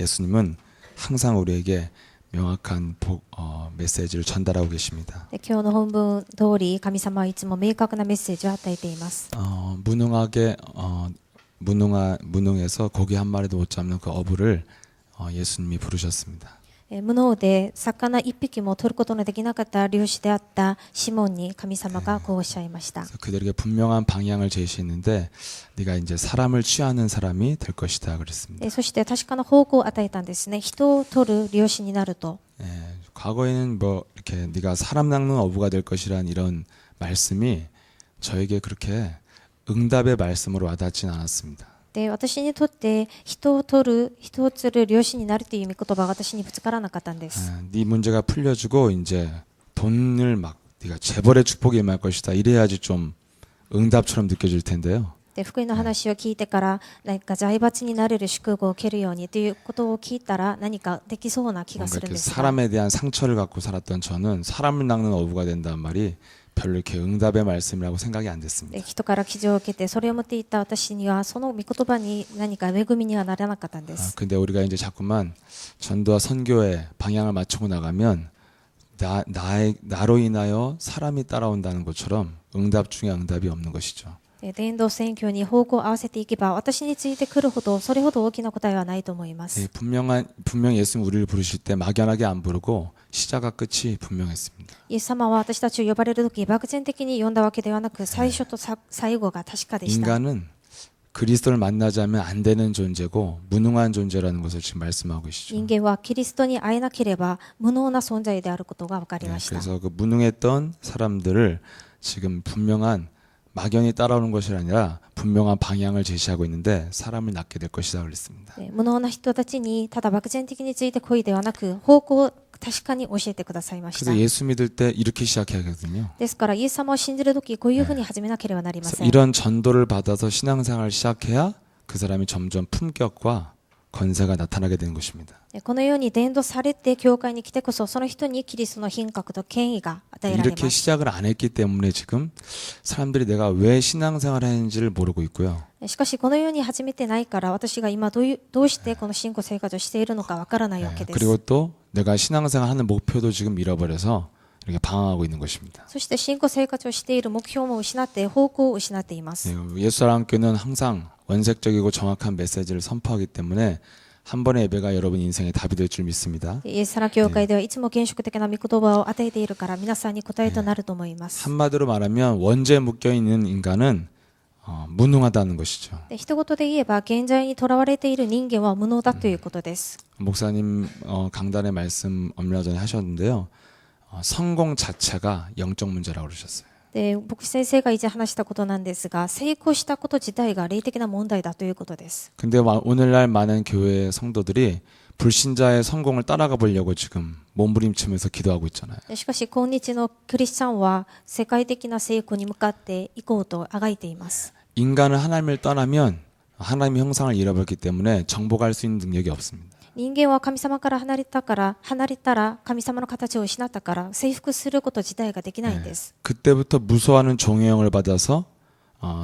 예수님은 항상 우리에게 명확한 메시지를 전달하고 계십니다. で今日の本文通り神様はいつも明確なメッセージを与えています。 무능해서 고기 한 마리도 못 잡는 그 어부를 예수님이 부르셨습니다. 無能で魚一匹も取ることのできなかった漁師であったシモンに神様がこうおっしゃいました。 그들에게 분명한 방향을 제시했는데 네가 이제 사람을 취하는 사람이 될 것이다 그랬습니다. そして確かな方向を与えたんですね。人を取る漁師になると。 과거에는 뭐 이렇게 네가 사람 낚는 어부가 될 것이란 이런 말씀이 저에게 그렇게 응답의 말씀으로 와닿지는 않았습니다. で私にとって人を取る、人を釣る漁師になるという御言葉が私にぶつからなかったんです。 네 문제가 풀려주고 이제 돈을 막 네가 재벌의 축복이 임할 것이다 이래야지 좀 응답처럼 느껴질 텐데요. で福音の話を聞いてから何か財閥になれる祝福を受けるようにということを聞いたら何かできそうな気が 뭔가 するん 이렇게 ですが、 사람에 대한 상처를 갖고 살았던 저는 사람을 낚는 어부가 된다는 말이 별로 이렇게 응답의 말씀이라고 생각이 안 で 됐습니다. 人から記事を受けてそれを持っていった私にはその御言葉に何か恵みにはならなかったんです。 근데 우리가 이제 자꾸만 전도와 선교에 방향을 맞추고 나가면 나로 인하여 사람이 따라온다는 것처럼 응답 중에 응답이 없는 것이죠. で伝道宣教に方向を合わせていけば私についてくるほどそれほど大きな答えはないと思います。 분명 예수님 우리를 부르실 때 막연하게 안 부르고 시작과 끝이 분명했습니다. イエス様は私たちを呼ばれるとき漠然的に呼んだわけではなく最初と最後が確かでした。 인간은 그리스도를 만나지 않으면 안 되는 존재고 무능한 존재라는 것을 지금 말씀하고 계시죠. 人間はキリストに会えなければ無能な存在であることが分かりました。 그래서 그 무능했던 사람들을 지금 분명한 막연히 따라오는 것이 아니라 분명한 방향을 제시하고 있는데 사람을 낳게 될 것이다 그랬습니다. 無能な人たちにただ漠然的についてこいではなく方向を確かに教えてくださいました。 그래서 예수 믿을 때 이렇게 시작해야 하거든요. ですからイエス様を信じるときこういうふうに始めなければなりま 그래서 せん。 이런 전도를 받아서 신앙생활을 시작해야 그 사람이 점점 품격과 건세가 나타나게 되는 것입니다. このように伝道されて教会に来てこそその人にキリストの品格と権威が与えられ 이렇게 ます。 시작을 안 했기 때문에 지금 사람들이 내가 왜 신앙생활을 하는지를 모르고 있고요. しかしこのように始めてないから私が今どうしてこの信仰生活をしているのかわからないわけです。 그리고 또 내가 신앙생활 하는 목표도 지금 잃어버려서 이렇게 방황하고 있는 것입니다. そして信仰生活をしている目標も失って方向を失っています。 예수사랑교는 항상 원색적이고 정확한 메시지를 선포하기 때문에 한 번의 예배가 여러분 인생의 답이 될 줄 믿습니다. イエス様教会ではいつも原則的な御言葉を与えているから皆さんに答えとなると思います。 한마디로 말하면 원죄에 묶여 있는 인간은 무능하다는 것이죠. で一言で言えば現在にとらわれている人間は無能だということです。 목사님 강단의 말씀 얼마 전에 하셨는데요. 성공 자체가 영적 문제라고 그러셨어요. で牧師先生が以前話したことなんですが成功したこと自体が霊的な問題だということです。 근데 오늘날 많은 교회 성도들이 불신자의 성공을 따라가 보려고 지금 몸부림치면서 기도하고 있잖아요. しかし今日のクリスチャンは世界的な成功に向かって行こうとあがいています。 인간은 하나님을 떠나면 하나님의 형상을 잃어버렸기 때문에 정복할 수 있는 능력이 없습니다. 人間は神様から離れたら神様の形を失ったから征服すること自体ができないんです。 그때부터 무소하는 종의 영을 받아서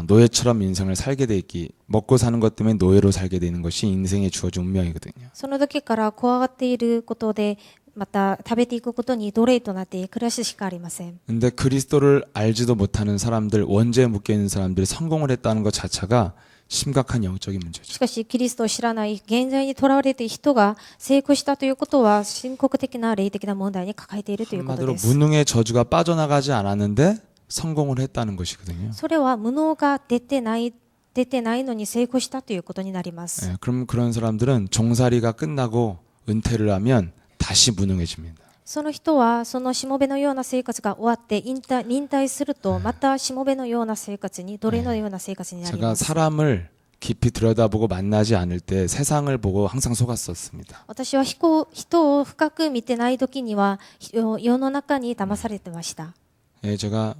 노예처럼 인생을 살게 돼 있기 먹고 사는 것 때문에 노예로 살게 되는 것이 인생에 주어진 운명이거든요. その時から怖がっていることでまた食べていくことに奴隷となって暮らすしかありません。 근데 그리스도를 알지도 못하는 사람들, 원죄에 묶여 있는 사람들이 성공을 했다는 것 자체가 심각한 영적인 문제죠. しかしキリストを知らない現在にとらわれている人が成功したということは深刻的な霊的な問題に抱えているということ 한마디로 です。 무능의 저주가 빠져나가지 않았는데 성공을 했다는 것이거든요. それは無能が出てないのに成功したということになります。 그럼 그런 사람들은 종살이가 끝나고 은퇴를 하면 다시 무능해집니다. その人はそのしもべのような生活が終わって引退するとまたしもべのような生活に奴隷のような生活になり 제가 ます。 사람을 깊이 들여다보고 만나지 않을 때 세상을 보고 항상 속았었습니다. 私は人を深く見てない時には世の中に騙されてました。 제가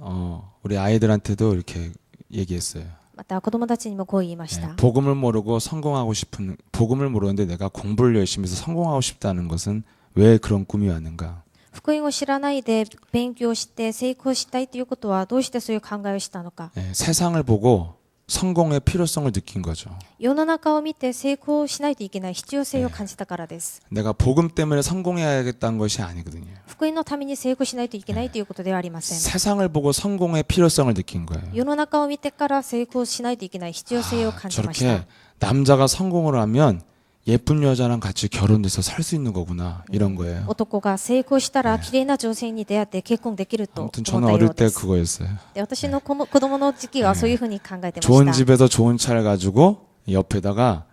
우리 아이들한테도 이렇게 얘기했어요. また子供たちにもこう言いました。 복음을 모르고 성공하고 싶은 복음을 모르는데 내가 공부를 열심히 해서 성공하고 싶다는 것은 왜 그런 꿈이 왔는가? 福音を知らないで勉強して成功したいということはどうしてそういう考えをしたのか。 세상을 보고 성공의 필요성을 느낀 거죠. 世の中を見て成功しないといけない必要性を感じたからです。 내가 복음 때문에 성공해야겠다는 것이 아니거든요. 福音のために成功しないといけないということではありません。 세상을 보고 성공의 필요성을 느낀 거예요. 世の中を見てから成功しないといけない必要性を感じました。 저렇게 남자가 성공을 하면 예쁜 여자랑 같이 결혼해서 살 수 있는 거구나 이런 거예요. 男が成功したら綺麗な女性に出会って結婚できると思 아무튼 っ 저는 たよ 어릴 う 때 です。 그거였어요. で私の子供の時期はそういうふうに考えてま 좋은 した。 집에서 좋은 차를 가지고 옆에다가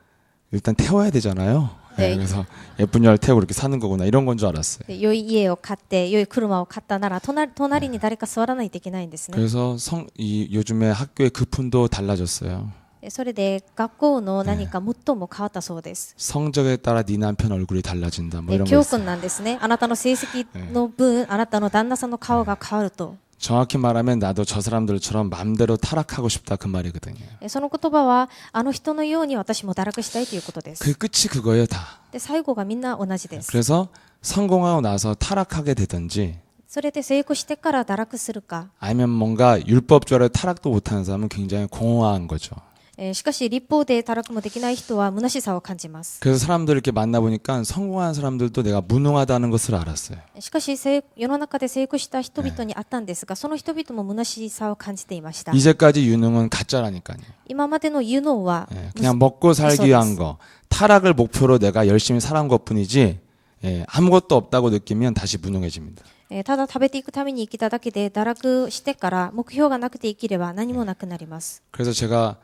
일단 태워야 되잖아요. 네. 그래서 예쁜 여자를 태우고 이렇게 사는 거구나 이런 건 줄 알았어요. で良い家を買って良い車を買ったなら隣に誰か座らないといけないんですね。 그래서 요즘에 학교의 급훈도 달라졌어요. でそれで学校の何か最も変わったそうです。 성적에 따라 네 남편 얼굴이 달라진다 뭐 で 이런 거 教 있어요. 訓なんですね。あなたの成績の分、あなたの旦那さんの顔が変わると。 정확히 말하면 나도 저 사람들처럼 마음대로 타락하고 싶다 그 말이거든요. その言葉はあの人のように私も堕落したいということです。 그 끝이 그거예요 다. で最後がみんな同じです。 그래서 성공하고 나서 타락하게 되든지 それで成功してから堕落するか、 아니면 뭔가 율법적으로 타락도 못하는 사람은 굉장히 공허한 거죠. しかし立法で堕落もできない人は虚しさを感じます。 그래서 사람들 이렇게 만나보니까 성공한 사람들도 내가 무능하다는 것을 알았어요. しかし世の中で成功した人々にあったんですが、その人々も虚しさを感じていました。 이제까지 유능은 가짜라니까요. 今までの有能は 그냥 먹고 살기 위한 거, 타락을 목표로 내가 열심히 살아온 것뿐이지 아무것도 없다고 느끼면 다시 무능해집니다. ただ食べていくために生きただけで堕落してから目標がなくて生きれば何もなくなります。 그래서 제가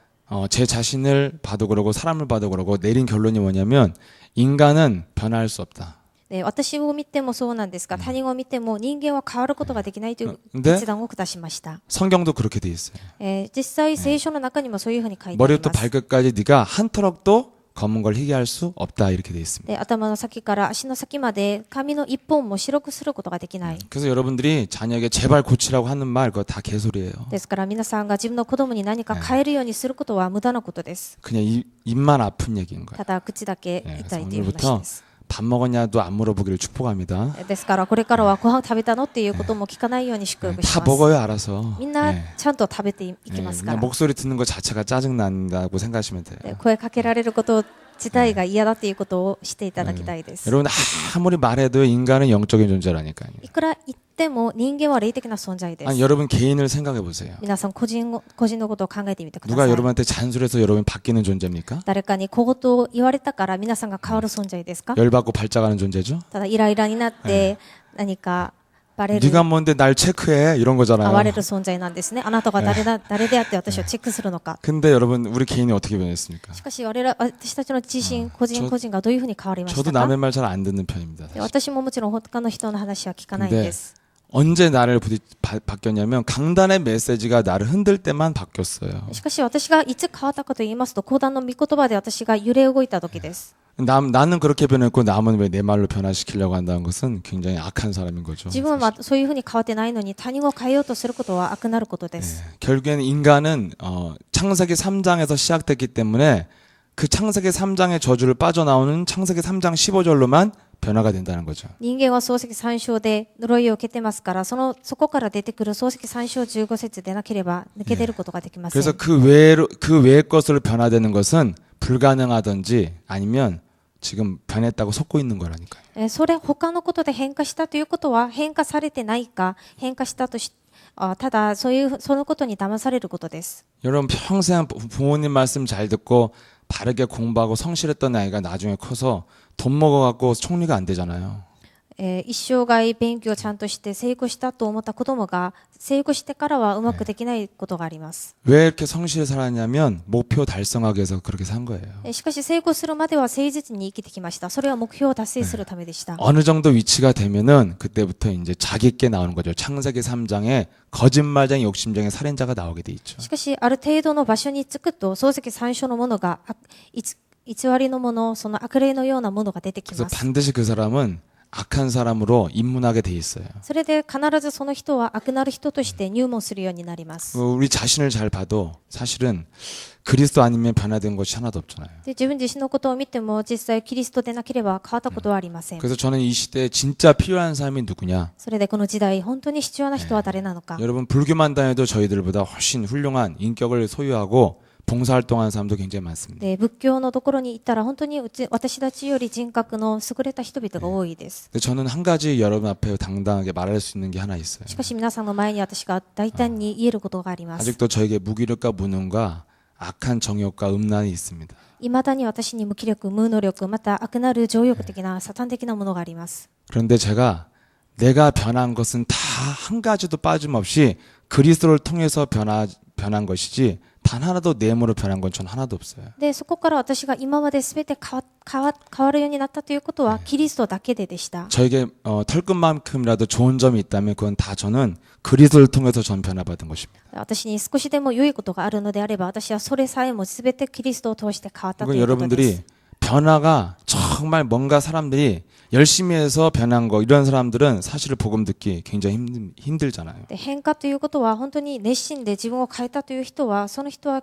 제 자신을 봐도 그러고 사람을 봐도 그러고 내린 결론이 뭐냐면 인간은 변화할 수 없다. で私を見てもそうなんですが、他人を見ても人間は変わることができないというで決断を下しました。 성경도 그렇게 돼 있어요. 実際聖書の中にもそういうふうに書いてあり 머리부터 ます。 발끝까지 네가 한 터럭도 검은 걸 희게 할 수 없다 이렇게 돼 있습니다. で頭の先から足の先まで髪の一本も白くすることができない。 그래서 여러분들이 자녀에게 제발 고치라고 하는 말 그거 다 개소리예요. ですから皆さんが自分の子供に何か変えるようにすることは無駄なことです。 그냥 입만 아픈 얘기인 거예요. ただ口だけ痛いという話 오늘부터 です。 밥 먹었냐도 안 물어보기를 축복합니다. ですからこれからはご飯食べたのっていうことも聞かないように祝福し 다 ます。 먹어요 알아서. みんなちゃんと食べていきますか 그냥 ら。 목소리 듣는 거 자체가 짜증 난다고 생각하시면 돼요. で声かけられること自体が嫌だっていうことをしていただきたいです。 여러분 아무리 말해도 인간은 영적인 존재라니까요. いくら言っても人間は霊的な存在で 아니 す。 여러분 개인을 생각해 보세요. 皆さん個人のことを考えてみてくだ 누가 さい。 여러분한테 잔소리해서 여러분이 바뀌는 존재입니까? 誰かに小言を言われたから皆さんが変わる存在ですか？ 열받고 발작하는 존재죠? ただイライラになって何かバレる 네가 뭔데 날 체크해 이런 哀 거잖아요. れる存在なんですね。あなたが誰であって私をチェックするのか。 근데 여러분 우리 개인이 어떻게 변했습니까? しかし私たちの自身個人個人がどういうふうに変わりまし 저도 たか？ 남의 말 잘 안 듣는 편입니다. で私ももちろん他の人の話は聞かないんです。 언제 나를 바뀌었냐면 강단의 메시지가 나를 흔들 때만 바뀌었어요. しかし私がいつ変わったかと言いますと、講談の御言葉で私が揺れ動いた時です。 나는 그렇게 변했고 남은 왜 내 말로 변화시키려고 한다는 것은 굉장히 악한 사람인 거죠. 自分はそういうふうに変わってないのに他人を変えようとすることは悪なることです。 결국에는 인간은 창세기 3장에서 시작됐기 때문에 그 창세기 3장의 저주를 빠져나오는 창세기 3장 15절로만 변화가 된다는 거죠. 人間は漱石3章で呪いを受けてますから、そこから出てくる漱石3章15節でなければ抜け出ることができません。 그래서 그 외의 것으로 변화되는 것은 불가능하든지 아니면 지금 변했다고 속고 있는 거라니까요. それ他のことで変化したということは変化されてないか、変化したとただそのことに騙されることです。 여러분 평생 부모님 말씀 잘 듣고 바르게 공부하고 성실했던 아이가 나중에 커서 돈 먹어갖고 총리가 안 되잖아요. 一生涯勉強をちゃんとして成功したと思った子供が成功してからはうまくできないことがあります。 왜 이렇게 성실히 살았냐면 목표 달성하기 위해서 그렇게 산 거예요. しかし成功するまでは誠実に生きてきました。それは目標を達成するためでした。 어느 정도 위치가 되면은 그때부터 이제 자기께 나오는 거죠. 창세기 3장에 거짓말쟁이 욕심쟁이 살인자가 나오게 돼 있죠. しかしある程度の場所に着くと漱石三章のものが偽りのもの、その悪霊のようなものが出てき 그래서 ます。 반드시 그 사람은 악한 사람으로 입문하게 돼 있어요. それで必ずその人は悪なる人として入門するようになります。 우리 자신을 잘 봐도 사실은 그리스도 아니면 변화된 것이 하나도 없잖아요. で自分自身のことを見ても実際キリストでなければ変わったことはありません。 그래서 저는 이 시대에 진짜 필요한 사람이 누구냐? それでこの時代本当に必要な人は誰なのか。 여러분 불교만 다녀도 저희들보다 훨씬 훌륭한 인격을 소유하고 봉사활동하는 사람도 굉장히 많습니다. で仏教のところに行ったら本当に私たちより人格の優れた人々が多いです。 근데 저는 한 가지 여러분 앞에 당당하게 말할 수 있는 게 하나 있어요. しかし皆さんの前に私が大胆に言えることがあります。 아직도 저에게 무기력과 무능과 악한 정욕과 음란이 있습니다. 未だに私に無気力、無能力、また悪なる情欲的なサタン的なものがあります。 그런데 제가 내가 변한 것은 다 한 가지도 빠짐없이 그리스도를 통해서 변한 것이지 단 하나도 내 힘으로 변한 건 전 하나도 없어요. で、そこから私が今まで全て変わるようになったということはキリストだけででした。 저에게 털끝만큼이라도 좋은 점이 있다면 그건 다 저는 그리스도를 통해서 전 변화받은 것입니다. 私に少しでも良いことがあるのであれば私はそれさえも全てキリストを通して変わったと 그러니까 いうことです 여러분들이 변화가 정말 뭔가 사람들이 열심히 해서 변한 거 이런 사람들은 사실 복음 듣기 굉장히 힘들잖아요. で変化ということは本当に熱心で自分を変えたという人はその人は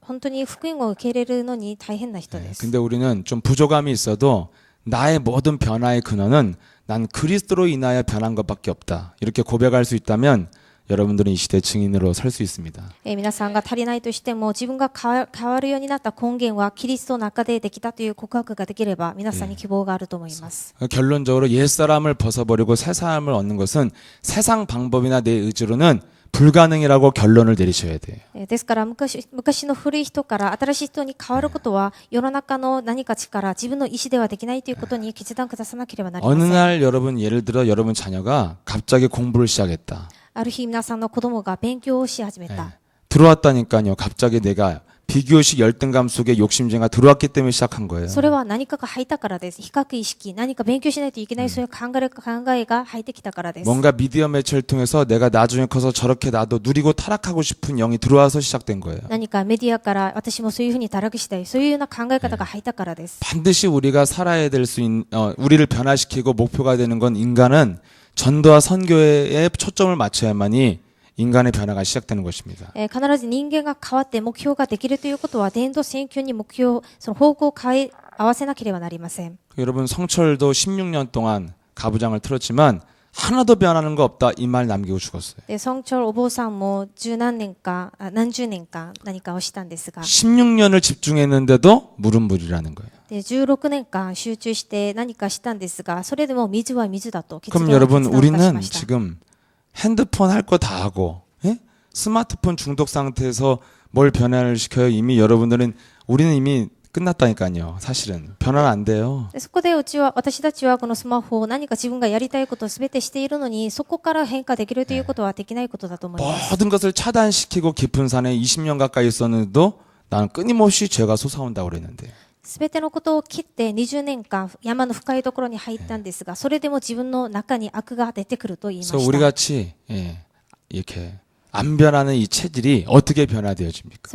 本当に福音を受け入れるのに大変な人です。 근데 우리는 좀 부족함이 있어도 나의 모든 변화의 근원은 난 그리스도로 인하여 변한 것밖에 없다. 이렇게 고백할 수 있다면 여러분들은 이 시대 증인으로 설 수 있습니다. 皆さんが足りないとしても自分が変わるようになった根源はキリストの中でできたという告白ができれば皆さんに希望があると思います。 결론적으로 옛사람을 벗어버리고 새사람을 얻는 것은 세상 방법이나 내 의지로는 불가능이라고 결론을 내리셔야 돼요. ですから昔の古い人から新しい人に変わることは世の中の何か力、自分の意志ではできないということに決断くださなければなりま 어느 せん。 날 여러분 예를 들어 여러분 자녀가 갑자기 공부를 시작했다. ある日皆さんの子供が勉強をし始めた。 들어왔다니까요. 갑자기 내가 비교식 열등감 속에 욕심쟁이가 들어왔기 때문에 시작한 거예요. それは何かが入ったからです。比較意識、何か勉強しないといけないそういう考えが入ってきたからです。 뭔가 미디어 매체를 통해서 내가 나중에 커서 저렇게 나도 누리고 타락하고 싶은 영이 들어와서 시작된 거예요. 何かメディアから私もそういうふうに堕落したい、そういうような考え方が入ったからです。 반드시 우리가 살아야 될 수 있는 우리를 변화시키고 목표가 되는 건 인간은 전도와 선교에 초점을 맞춰야만이 인간의 변화가 시작되는 것입니다. 必ず人間が変わって目標ができるということは伝道選挙に目標、その方向を合わせなければなりません。 여러분 성철도 16년 동안 가부장을 틀었지만 하나도 변하는 거 없다 이 말 남기고 죽었어요. で、村長お坊さんも何十年か何かをしたんですが、 16년을 집중했는데도 물은 물이라는 거예요. で16年間集中して何かしたんですが、それでも水は水だと決 그럼 断 여러분 をし 우리는 ました。 지금 핸드폰 할 거 다 하고 예? 스마트폰 중독 상태에서 뭘 변화를 시켜요? 이미 여러분들은 우리는 이미 끝났다니까요. 사실은 변화는 안 돼요. でそこで私たちはこのスマホを何か自分がやりたいことを全てしているのにそこから変化できるということはできないことだと思います。 모든 것을 차단시키고 깊은 산에 20년 가까이 있었는데도 나는 끊임없이 죄가 솟아온다고 그랬는데 すべてのことを切って20年間山の深いところに入ったんですが、それでも自分の中に悪が出てくると言いま 그래서 し 우리 た。 같이 이렇게 안 변하는 이 체질이 어떻게 변화되어집니까?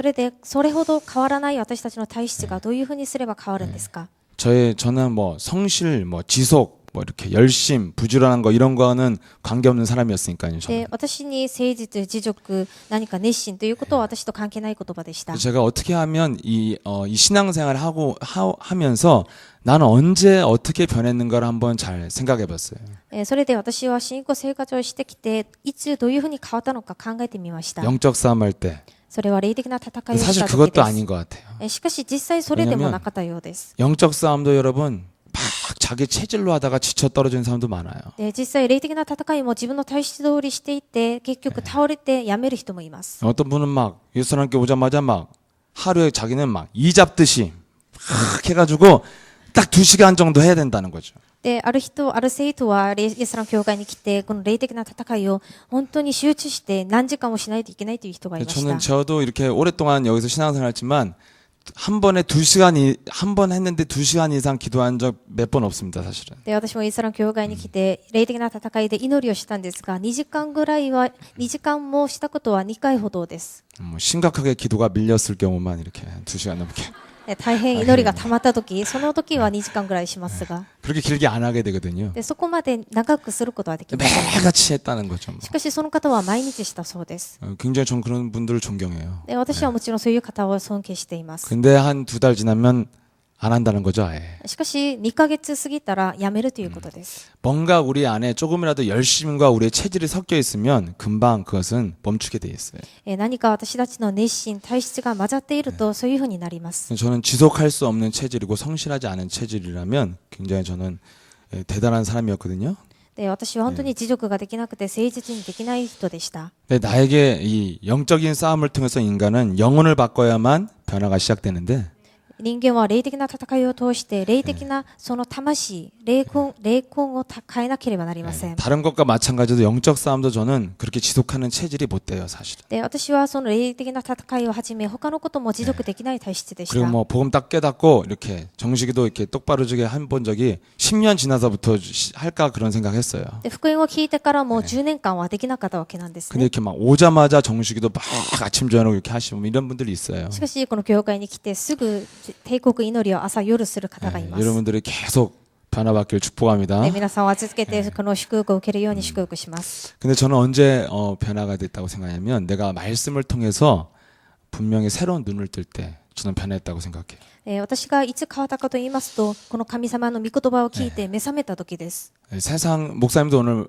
それほど変わらない私たちの体質がどういうふうにすれば変わるんですか？ 저는 뭐 성실, 뭐 지속, 뭐 이렇게 열심, 부지런한 거 이런 거는 관계없는 사람이었으니까요. で 저는. 私に誠実、持続、何か熱心ということは私と関係ない言葉でした。 제가 어떻게 하면 이 신앙생활을 하면서 나는 언제 어떻게 변했는가를 한번 잘 생각해봤어요. それで私は信仰生活をしてきて、いつどういうふうに変わったのか考えてみました。 영적 싸움할 때 それは霊的な戦いをし 사실 た時 그것도 で 아닌 것 같아요. す。しかし実際それでもなかったようです。 영적 싸움도 여러분 막 자기 체질로 하다가 지쳐 떨어지는 사람도 많아요. で実際霊的な戦いも自分の体質通りしていって結局倒れてやめる人もいます。 어떤 분은 막 예수님께 오자마자 막 하루에 자기는 막 이 잡듯이 막 해가지고 딱 2시간 정도 해야 된다는 거죠. である生徒はイエスの教会に来てこの霊的な戦いを本当に集中して何時間もしないといけないという人がいました。 저도 이렇게 오랫동안 여기서 신앙생활했지만 한 번 했는데 2시간 이상 기도한 적 몇 번 없습니다, 사실은. で私もイエスの教会に来て霊的な戦いで祈りをしたんですが2時間もしたことは2回ほどです。 뭐 심각하게 기도가 밀렸을 경우만 이렇게 2시간 넘게. 大変祈りが溜まった時その時は2時間ぐらいしますが 그렇게 길게 안 하게 되거든요. でそこまで長くすることはできません。 매일같이 했다는 거죠. 뭐. しかしその方は毎日したそうです。 굉장히 전 그런 분들을 존경해요. で私はもちろんそういう方を尊敬しています。 근데 한 2달 지나면 안 한다는 거죠, 아예. しかし2ヶ月過ぎたらやめるということです。 뭔가 우리 안에 조금이라도 열심과 우리의 체질이 섞여 있으면 금방 그것은 멈추게 돼 있어요. 何か私たちの熱心体質が混ざっているとそういうふうになります。 저는 지속할 수 없는 체질이고 성실하지 않은 체질이라면 굉장히 저는 대단한 사람이었거든요. で、私は本当に持続ができなくて誠実にできない人でした。 근데 나에게 이 영적인 싸움을 통해서 인간은 영혼을 바꿔야만 변화가 시작되는데 人間は霊的な戦いを通して霊的なその魂、霊魂を変えなければなりません。 다른 것과 마찬가지로 영적 싸움도 저는 그렇게 지속하는 체질이 못 돼요, 사실은. で、私はその霊的な戦いをはじめ他のことも持続できない体質でし 그리고 た。 뭐 복음 딱 깨닫고 이렇게 정식이도 이렇게 똑바로 주게 한 본 적이 10년 지나서부터 할까 그런 생각했어요. で、福音を聞いてからもう10年間はできなかったわけなんです 근데 ね。 이렇게 막 오자마자 정식이도 막 아침 저녁 이렇게 하시고 이런 분들이 있어요. しかしこの教会に来てすぐ帝国祈りを朝夜する方がいます。 여러분들이 계속 변화받기를 축복합니다. で、皆さんは続けてこの祝福を受けるように祝福します。 근데 저는 언제 변화가 됐다고 생각하냐면 내가 말씀을 통해서 분명히 새로운 눈을 뜰 때 저는 변했다고 생각해요. 私がいつ変わったかと言いますと、この神様の御言葉を聞いて目覚めた時です。 세상 목사님도 오늘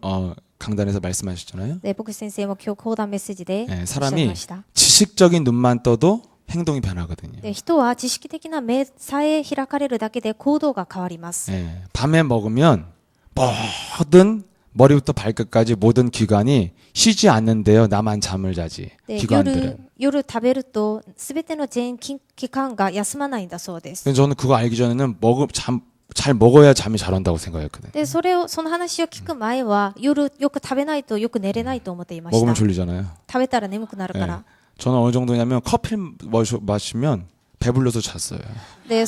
강단에서 말씀하셨잖아요. で、牧師先生も今日講談メッセージでおっしゃい 사람이 ました。 지식적인 눈만 떠도 행동이 변하거든요. で、人は知識的な目さえ開かれるだけで行動が変わります。 밤에 먹으면 모든 머리부터 발끝까지 모든 기관이 쉬지 않는데요. 나만 잠을 자지. で、 기관들은. 夜食べるとすべての全器官が休まないんだそうです。 근데 저는 그거 알기 전에는 잘 먹어야 잠이 잘 온다고 생각했거든요. で、その話を聞く前は夜よく食べないとよく寝れないと思っていました。 먹으면 졸리잖아요. 食べたら眠くなるから。 저는 어느 정도냐면 커피 마시면 배불러서 잤어요. で、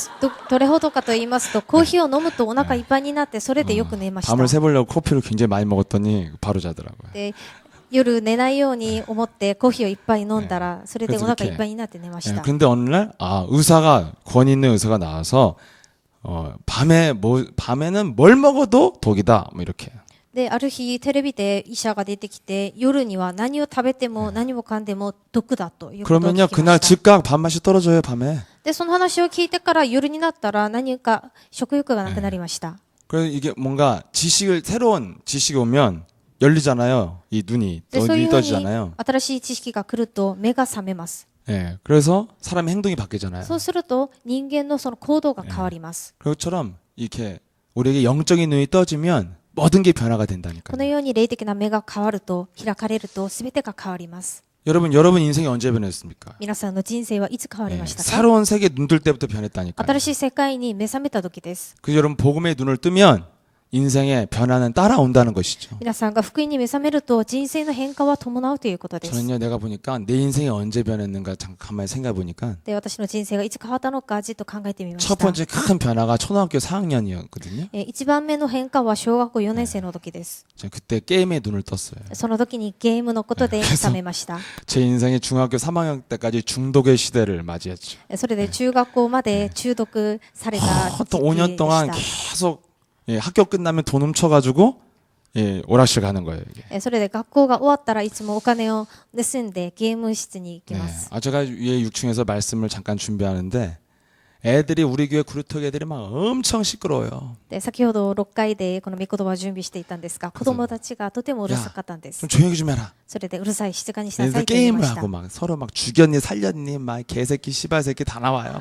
どれほどかと言いますと、コーヒーを飲むとお腹いっぱいになってそれでよく寝ました。 밤을 새보려고 커피를 굉장히 많이 먹었더니 바로 자더라고요. で、夜寝ないように思ってコーヒーをいっぱい飲んだらそれでお腹いっぱいになって寝ました。 근데 어느 날 권위 있는 의사가 나와서 밤에는 뭘 먹어도 독이다. 뭐 이렇게. で、ある日テレビで医者が出てきて、夜には何を食べても何もかんでも毒だということを聞 그러면요 きま 그날 した。 즉각 밥맛이 떨어져요 밤에. で、その話を聞いてから夜になったら何か食欲がなくなりました。 그래서 이게 뭔가 새로운 지식이 오면 열리잖아요. 이 눈이 で、そういう 눈이 ふうに 떠지잖아요. 新しい知識が来ると目が覚めます。 예, 그래서 사람의 행동이 바뀌잖아요. そうすると人間のその行動が変わります。 그것처럼 이렇게 우리에게 영적인 눈이 떠지면 모든 게 변화가 こ 된다니까요. のように霊的な目が変わると、開かれると全てが変わります。 여러분 인생이 언제 변했습니까? 皆さんの人生はいつ変わりましたか？ 새로운 세계 눈 뜰 때부터 변했다니까요. 新しい世界に目覚めた時です。 그 여러분 복음의 눈을 뜨면 인생의 변화는 따라온다는 것이죠. 皆さんが福音に目覚めると人生の変化は伴うということです。 저는요 내가 보니까 내 인생이 언제 변했는가 잠깐 가만히 생각해 보니까 で、私の人生がいつ変わったのかじっと考えてみまし 첫 た。 번째 큰 변화가 초등학교 4학년이었거든요. 一番目の変化は小学校4年生の時です。 저 그때 게임에 눈을 떴어요. その時にゲームのことで目覚めました。 제 인생이 중학교 3학년 때까지 중독의 시대를 맞이했죠. それで中学校まで中毒された時 또 期 5년 で 동안 し 계속 학교 끝나면 돈 훔쳐가지고 오락실 가는 거예요. 이게. た。それで学校が終わったらいつもお金を盗んでゲーム室に行きます。 제가 위에 6층에서 말씀을 잠깐 준비하는데 애들이 우리 교회 구루터기 애들이 막 엄청 시끄러워요. で、先ほど6階でこの御言葉を準備していたんですが、子供たちがとてもうるさかったんです。 좀 조용히 좀 해라. それでうるさい、静かにしなさ 애들 いと言いま 게임을 した 하고 。막 서로 막 죽였니 살렸니 막 개새끼 씨발새끼 다 나와요.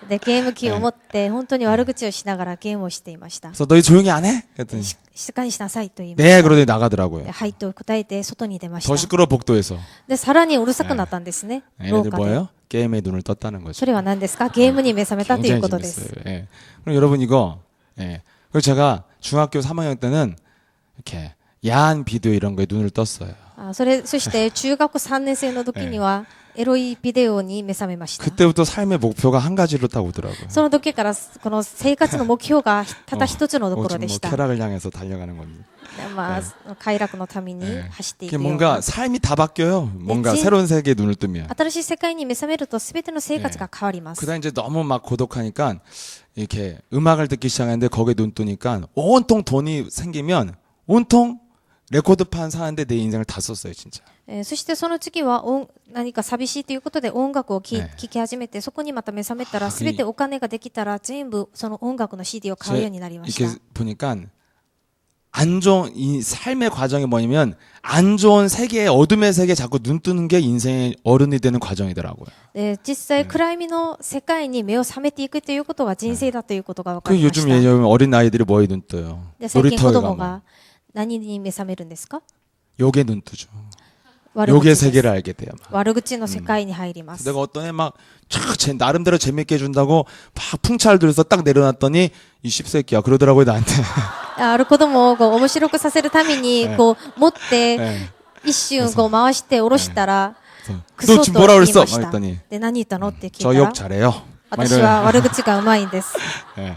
で、ゲーム機を持って本当に悪口をしながらゲームをしていました。 그래서 너희 조용히 안 해? 그랬더니 静かにしなさいと言いまし 네 た。 그러더니 나가더라고요. で、はいと答えて外に出まし 더 た。 시끄러워 복도에서. で、さらにうるさくなったんですね。廊 얘네들 下で。 뭐예요? 게임에 눈을 떴다는 거죠. それは何ですか？ゲームに目覚めたという 굉장히 ことです。 재밌어요. 예. 그럼 여러분 이거 그리고 제가 중학교 3학년 때는 이렇게 야한 비디오 이런 거에 눈을 떴어요. そして中学3年生の時にはエロいビデオに目覚めました。 그때부터 삶의 목표가 한 가지로 딱 오더라고요. その時からこの生活の目標がただ一つのところ 지금 で 뭐 した。 쾌락을 향해서 달려가는 겁니다. まあ、快楽のために走ってい 이게 くよう 뭔가 な。 삶이 다 바뀌어요. 뭔가 진- 새로운 세계에 눈을 뜨면. 新しい世界に目覚めると全ての生活が変わります。 그다음 이제 너무 막 고독하니까 이렇게 음악을 듣기 시작했는데 거기에 눈 뜨니까 온통 돈이 생기면 온통 레코드판 사는데 내 인생을 다 썼어요, 진짜. そしてその次は何か寂しいということで音楽をええ聴き始めて、そこにまた目覚めたら、あすべてお金ができたら、全部その音楽の CD を買うようになりました。 이렇게 보니까 안 좋은 이 삶의 과정이 뭐냐면 안 좋은 세계에 어둠의 세계에 자꾸 눈 뜨는 게 인생의 어른이 되는 과정이더라고요. で実際、暗闇の世界に目を覚めていくということは人生だということが分か 그 りまし 요즘 た。 예전 어린 아이들이 뭐에 눈 떠요? で最近子 놀이터에 供 가면 が何に目覚めるんですか？ 욕에 눈 뜨죠. 悪 욕의 口です 세계를 알게 돼요. 막. 悪口の世界に入ります。 내가 어떤 애 막 나름대로 재밌게 해준다고 막 풍차를 들여서 딱 내려놨더니 이 씹새끼야 그러더라고요 나한테. ある子供をこう面白くさせるためにこう持って 예. 一瞬こう回して下ろしたら 그래서 クソ 너 と 지금 言 뭐라 い 그랬어? ま 막 した。 했더니 で何言ったのって聞い 저 た 욕 ら 잘해요. 막 私は悪口がうまいんです。 예.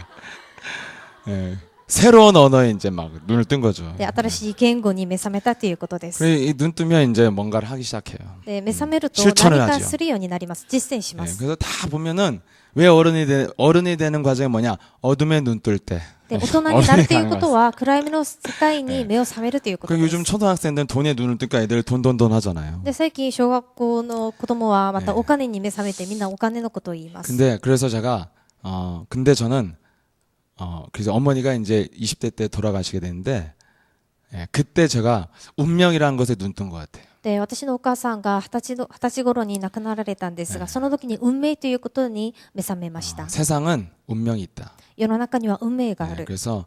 예. 새로운 언어에 이제 막 눈을 뜬 거죠. で新しい言語に目覚めたということです 이 눈 뜨면 이제 뭔가를 하기 시작해요. で目覚めると 실천을 何か 하지요. するようになります。実践しま 예. す。 그래서 다 보면은 왜 어른이 되는 과정이 뭐냐? 어둠에 눈 뜰 때. で大人になるということは暗闇の世界に目を覚めるということ 그 で 요즘 す。 초등학생들은 돈에 눈을 뜨니까 애들 돈 하잖아요. で最近小学校の子供はまたお金に目覚めてみんなお金のことを言います。 근데 그래서 제가 근데 저는 그래서 어머니가 이제 20대 때 돌아가시게 됐는데 예, 그때 제가 운명이라는 것에 눈 뜬 것 같아요. で私のお母さんが20歳頃に亡くなられたんですが、その時に運命ということに目覚めました。 세상은 운명이 있다. 世の中には運命があ 예, る。 그래서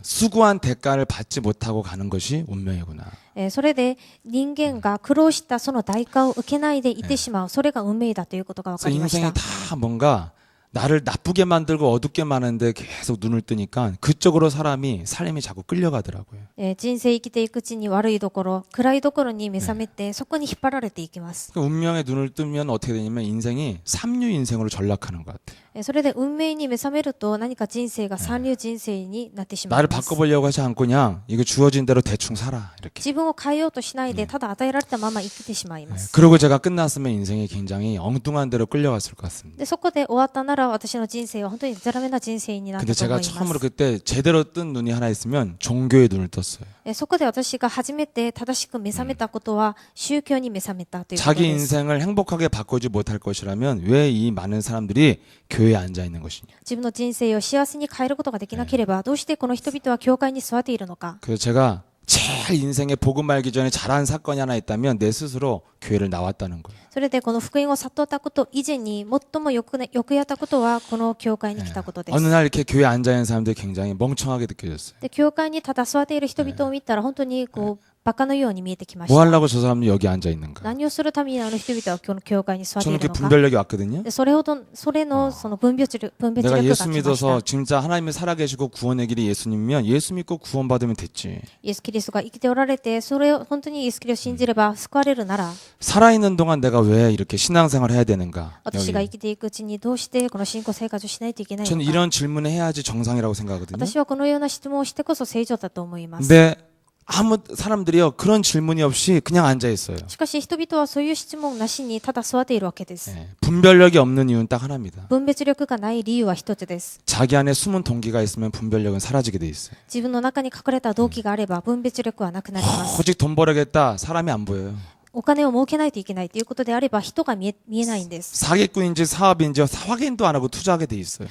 수고한 대가를 받지 못하고 가는 것이 운명이구나. それで人間が苦労したその代価を受けないでいてしまう、それが運命だということが分か 그래서 りまし 인생이 た。 다 뭔가 나를 나쁘게 만들고 어둡게 만드는데 계속 눈을 뜨니까 그쪽으로 삶이 자꾸 끌려가더라고요. 人生生きていくうちに悪いところ、暗いところに目覚めて、そこに引っ張られていきます。 그 운명에 눈을 뜨면 어떻게 되냐면 인생이 삼류 인생으로 전락하는 것 같아요. それで運命に目覚めると何か人生が三流人生になってしまい 나를 ます。 바꿔보려고 하지 않고 그냥 이거 주어진 대로 대충 살아 이렇게. 自分を変えようとしないで、ただ与えられたまま生きてしまいます。 그러고 제가 끝났으면 인생이 굉장히 엉뚱한 대로 끌려갔을 것 같습니다. でそこで終わったなら私の人生は本当にデタラメな人生になった 근데 と思い 제가 ま 처음으로 す。 그때 제대로 뜬 눈이 하나 있으면 종교에 눈을 떴어요. そこで私が初めて正しく目覚めたことは宗教に目覚めたということ 자기 です。 인생을 행복하게 바꾸지 못할 것이라면 왜 이 많은 사람들이 교회에 앉아 있는 것이냐. 自分の人生を幸せに変えることができなければ、どうしてこの人々は教会に座っているのか。 그래서 제가 제일 인생에 복음 알기 전에 잘한 사건이 하나 있다면 내 스스로 교회를 나왔다는 거예요. それでこの福音を悟ったこと以前に最もよくやったことはこの教会に来たことです。 어느 날 이렇게 교회에 앉아 있는 사람들이 굉장히 멍청하게 느껴졌어요. で教会にただ座っている人々を見たら本当にこうバカのように見えてきまし 뭐 た。 하려고 저 사람들이 여기 앉아 있는가? 何をするためにあの人々はこの教会に座ってい 저는 る 이렇게 のか。 분별력이 왔거든요. でそれのその分別力 내가 が来 예수 まし 믿어서 た。 진짜 하나님이 살아계시고 구원의 길이 예수님이면 예수 믿고 구원받으면 됐지. イエス・キリストが生きておられて、それを本当にイエス・キリストを信じれば救われるなら、 살아있는 동안 내가 왜 이렇게 신앙생활을 해야 되는가? 私が 여기. 生きていくうちにどうしてこの信仰生活をしないといけない 저는 のか。 이런 질문을 해야지 정상이라고 생각하거든요. 私はこのような質問をしてこそ正常だと思います。 근데 아무 사람들이요 그런 질문이 없이 그냥 앉아 있어요. しかし人々はそういう質問なしにただ座っているわけです。 예, 분별력이 없는 이유는 딱 하나입니다. 分別力がない理由は一つです。 자기 안에 숨은 동기가 있으면 분별력은 사라지게 돼 있어요. 自分の中に隠れた動機があれば分別力はなくなります。 오직 돈 벌어야겠다 사람이 안 보여요. お金を儲けないといけないということであれば人が見えないんです。 사기꾼인지 사업인지 확인도 안 하고 투자하게 돼 있어요.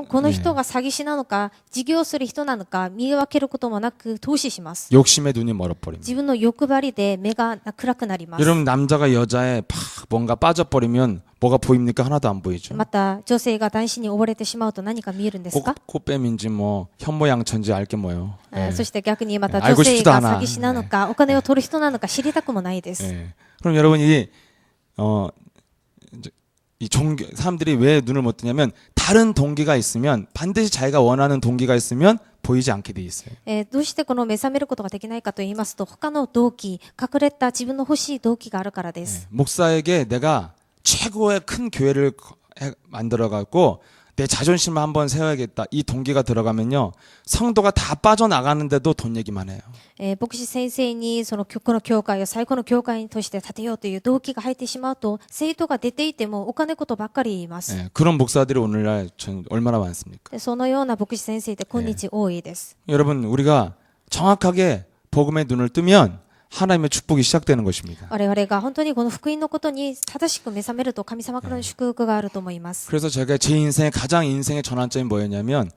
この人が詐欺師なのか、事業する人なのか見分けることもなく投資します。 욕심에 눈이 멀어버립니다. 自分の欲張りで目が暗くなります。 여러분 남자가 여자에 팍 뭔가 빠져버리면 뭐가 보입니까? 하나도 안 보이죠. また女性が男子に溺れてしまうと何か見えるんですか？ 꽃뱀인지 뭐 현모양처인지 알게 뭐요. そして逆にまた 알고 女性 싶지도 が 않아. 詐欺師なのか、お金を取る人なのか知りたくもないです。 예. 그럼 여러분이 이 종교 사람들이 왜 눈을 못 뜨냐면 다른 동기가 있으면 반드시 자기가 원하는 동기가 있으면 보이지 않게 돼 있어요. どうしてこの目覚めることができないかと言いますと、他の動機、隠れた自分の欲しい動機があるからで 예. す。 목사에게 내가 최고의 큰 교회를 만들어 갖고 내 자존심을 한번 세워야겠다. 이 동기가 들어가면요. 성도가 다 빠져나가는데도 돈 얘기만 해요. 牧師先生にこの教会を最高の教会として建てようという動機が入ってしまうと、生徒が出ていてもお金ことばっかり言います。 예. 그런 목사들이 오늘날 전 얼마나 많습니까? でそのような牧師先生って今日多いです。 여러분 우리가 정확하게 복음의 눈을 뜨면 하나님의 축복이 시작되는 것입니다. 我々が本当にこの福音のことに正しく目覚めると神様からの祝福があると思います。 그래서 제가 제 인생의 가장 인생의 전환점이 뭐였냐면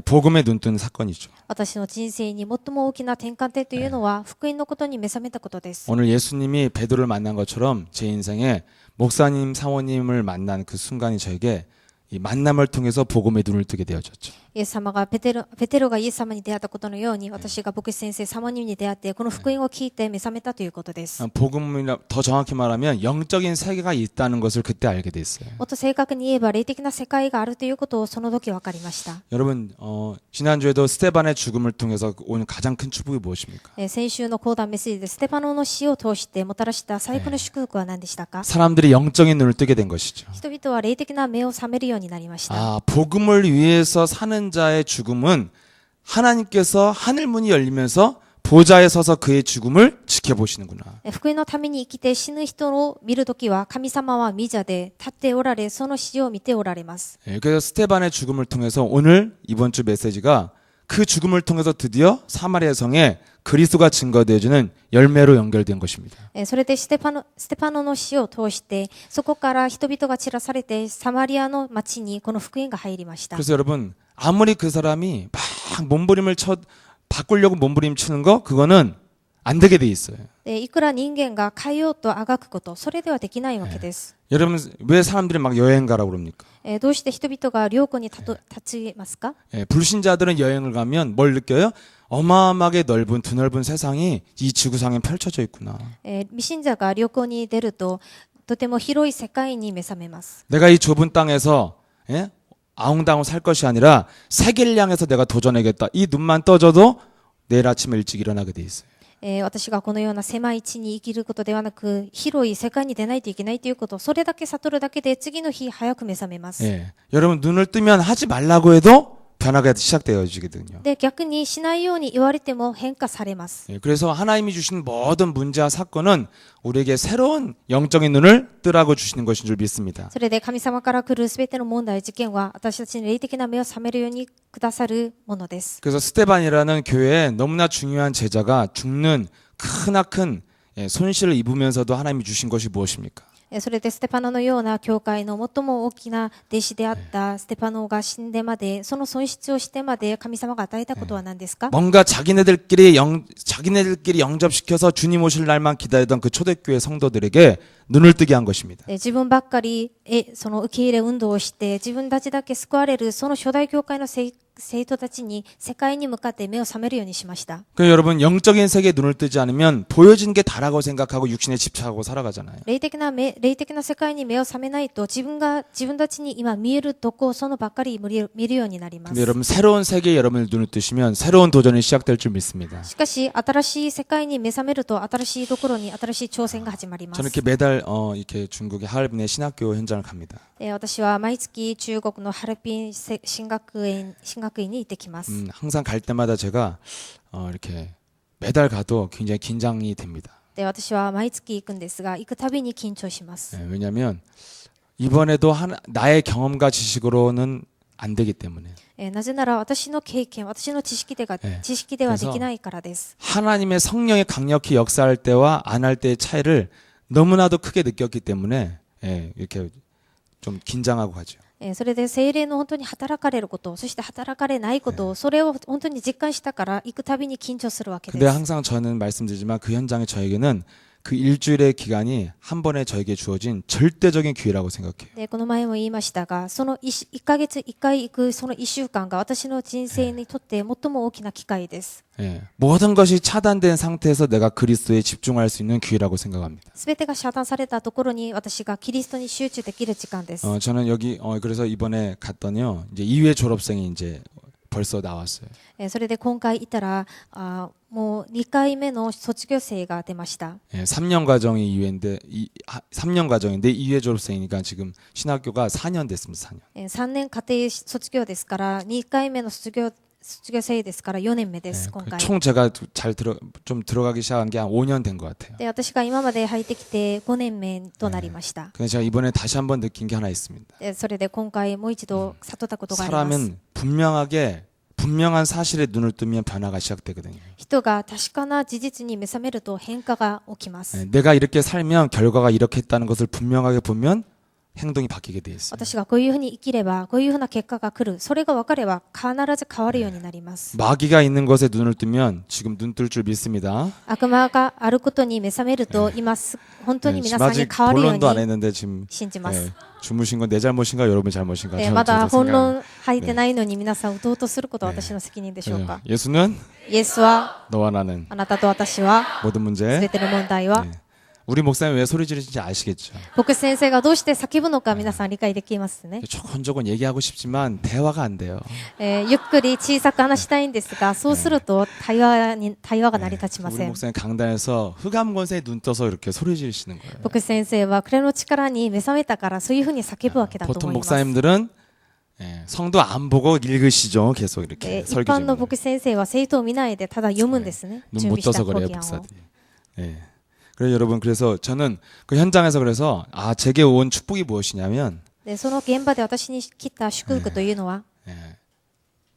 복음의 눈 뜨는 사건이죠. 私の人生に最も大きな転換点というのは福音のことに目覚めたことです。 오늘 예수님이 베드로를 만난 것처럼 제 인생에 목사님, 사모님을 만난 그 순간이 저에게 이 만남을 통해서 복음의 눈을 뜨게 되어졌죠. イエス様がペテロがイエス様に出会ったことのように私が牧師先生サモニムに出会ってこの福音を聞いて目覚めたということです。 복음이나 더 정확히 말하면 영적인 세계가 있다는 것을 그때 알게 됐어요. もっと正確に言えば霊的な世界があるということをその時分かりました。 여러분 지난주에도 스테반의 죽음을 통해서 오는 가장 큰 축복이 무엇입니까? 先週の講談メッセージでステパノの死を通してもたらした最高の祝福は何でしたか？ 사람들이 영적인 눈을 뜨게 된 것이죠. 人々は霊的な目を覚めるようになりました。 아, 복음을 위해서 사는 자의 죽음은 하나님께서 하늘 문이 열리면서 보좌에 서서 그의 죽음을 지켜보시는구나. 福音のために生きて死ぬ人を見るときは神様は御座で立っておられその死を見ておられます。 그래서 스테반의 죽음을 통해서 오늘 이번 주 메시지가 그 죽음을 통해서 드디어 사마리아 성에 그리스도가 증거되어지는 열매로 연결된 것입니다. それでステパノの死を通してそこから人々が散らされてサマリアの町にこの福音が入りました。 그래서 여러분 아무리 그 사람이 막 몸부림을 바꾸려고 몸부림 치는 거 그거는 안 되게 돼 있어요. いくら人間が変えようとあがくことそれではできないわけです。 여러분 왜 사람들이 막 여행 가라고 그럽니까? どうして人々が良子に立ちますか？ 불신자들은 여행을 가면 뭘 느껴요? 어마어마하게 넓은 드넓은 세상이 이 지구상에 펼쳐져 있구나. 未信者が旅行に出るととても広い世界に目覚めます。 내가 이 좁은 땅에서 아웅다웅 살 것이 아니라 세계를 향해서 내가 도전하겠다. 이 눈만 떠져도 내일 아침에 일찍 일어나게 돼 있어요. 私がこのような狭い地に生きることではなく広い世界に出ないといけないということそれだけ悟るだけで次の日早く目覚めます。 여러분 눈을 뜨면 하지 말라고 해도 변화가 시작되어지거든요. で逆にしないように言われても変化されます。 그래서 하나님이 주신 모든 문제와 사건은 우리에게 새로운 영적인 눈을 뜨라고 주시는 것인 줄 믿습니다. それで神様から来るすべての問題事件は私たちに霊的な目を覚めるようにくださるものです。 그래서 스테반이라는 교회에 너무나 중요한 제자가 죽는 크나큰 손실을 입으면서도 하나님이 주신 것이 무엇입니까? それでステパノのような教会の最も大きな弟子であったステパノが死んでまでその損失をしてまで神様が与えたことは何ですか？ 뭔가 자기네들끼리 영접시켜서 주님 오실 날만 기다리던 그 초대교회 성도들에게 눈을 뜨게 한 것입니다. 自分ばっかりその受け入れ運動をして自分たちだけ救われるその初代教会の生徒たちに世界に向かって目を覚めるようにしました。 그 여러분 영적인 세계에 눈을 뜨지 않으면 보여진 게 다라고 생각하고 육신에 집착하고 살아가잖아요. 霊的な世界に目を覚めないと自分たちに今見えるとこそのばっかり見るようになります。 근데 여러분 새로운 세계에 여러분의 눈을 뜨시면 새로운 도전이 시작될 줄 믿습니다. しかし新しい世界に目覚めると新しいところに新しい挑戦が始まります。 저는 이렇게 매달 이렇게 중국의 하얼빈의 신학교 현장을 갑니다. 私は毎月中国のハルピン進学院に行ってきます。 항상 갈 때마다 제가 이렇게 매달 가도 굉장히 긴장이 됩니다. で私は毎月行くんですが行くたびに緊張します。 왜냐하면 이번에도 나의 경험과 지식으로는 안 되기 때문에. なぜなら私の経験、私の知識ではできないからです。 하나님의 성령이 강력히 역사할 때와 안 할 때의 차이를 너무나도 크게 느꼈기 때문에 이렇게 좀 긴장하고 가죠. それで聖霊の本当に働かれること、そして働かれないこと、それを本当に実感したから行くたびに緊張するわけです。 근데 항상 저는 말씀드리지만 그 현장에 저에게는 그 일주일의 기간이 한 번에 저에게 주어진 절대적인 기회라고 생각해요. でこの前も言いましたが、その1ヶ月1回行くその1週間が私の人生にとって最も大きな機会です。 모든 것이 차단된 상태에서 내가 그리스도에 집중할 수 있는 기회라고 생각합니다. すべてが遮断されたところに私がキリストに集中できる時間です。 저는 여기 그래서 이번에 갔더니요. 이제 2회 졸업생이 이제 벌써 나왔어요. それで今回いたらもう2回目の卒業生が出ました。 3년 과정이 3년 과정인데 2회 졸업생이니까 지금 신학교가 4년 됐습니다. 4년. 3年家庭卒業ですから2回目の卒業生ですから4年目です。今回。 총 제가 좀 들어가기 시작한 게 한 5년 된 것 같아요. で私が今まで入ってきて5年目となりました。 근데 제가 이번에 다시 한번 느낀 게 하나 있습니다. でそれで今回もう一度悟ったことがあります。 사람은 분명하게 분명한 사실에 눈을 뜨면 변화가 시작되거든요. 人が確かな事実に目覚めると変化が起きます。 내가 이렇게 살면 결과가 이렇게 했다는 것을 분명하게 보면 행동이 바뀌게 돼 있어요. 私がこういうふうに生きればこういうふうな結果が来る。それが分かれば必ず変わるようになります。 마귀가 있는 것에 눈을 뜨면 지금 눈 뜰 줄 믿습니다. 悪魔があることに目覚めると今本当に皆さんに 아직 変わるよう 본론도 안 に 했는데 지금 信じます。 주무신 건 내 잘못인가 여러분 잘못인가? まだ 저 本 생각. 論入ってないのに皆さんうとうとすることは私の責任でしょうか。 예수는 イエスは 너와 나는 あなたと私は 모든 す 문제. べての問題は 우리 목사님 왜 소리 지르는지 아시겠죠? 牧師先生がどうして叫ぶのか皆さん理解できますね。 조곤조곤 얘기하고 싶지만 대화가 안 돼요. ゆっくり小さく話したいんですが、そうすると対話が成り立ちま 우리 せん。 목사님 강단에서 흑암 권세에 눈 떠서 이렇게 소리 지르시는 거예요. 牧師先生は暮れの力に目覚めたからそういうふうに叫ぶわけだと 보통 思います。 목사님들은 성도 안 보고 읽으시죠. 계속 一 이렇게 般の 설교 牧師先生は生徒を見ないでただ読むんですね。 눈 準 못 備した 떠서 講 그래요, 義案を。 목사들이. 그래서 여러분 그래서 저는 그 현장에서 그래서 제게 온 축복이 무엇이냐면 でその現場で私に来た祝福というのは、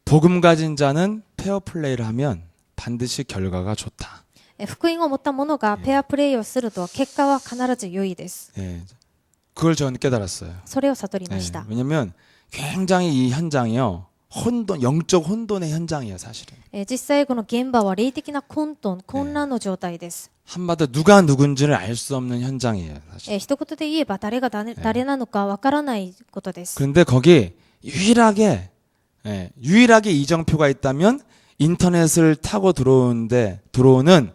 복음 가진 자는 페어 플레이를 하면 반드시 결과가 좋다. 福音を持った者がペアプレイをすると結果は必ず良いです。 그걸 저는 깨달았어요. それを悟りました。 왜냐면 굉장히 이 현장이요. 영적 혼돈의 현장이에요, 사실은. 実際この現場は霊的な混乱の状態です。 한마디로 누가 누군지를 알 수 없는 현장이에요, 사실. 一言で言えば誰が誰なのかわからないことです。 그런데 거기 유일하게 이정표가 있다면 인터넷을 타고 들어오는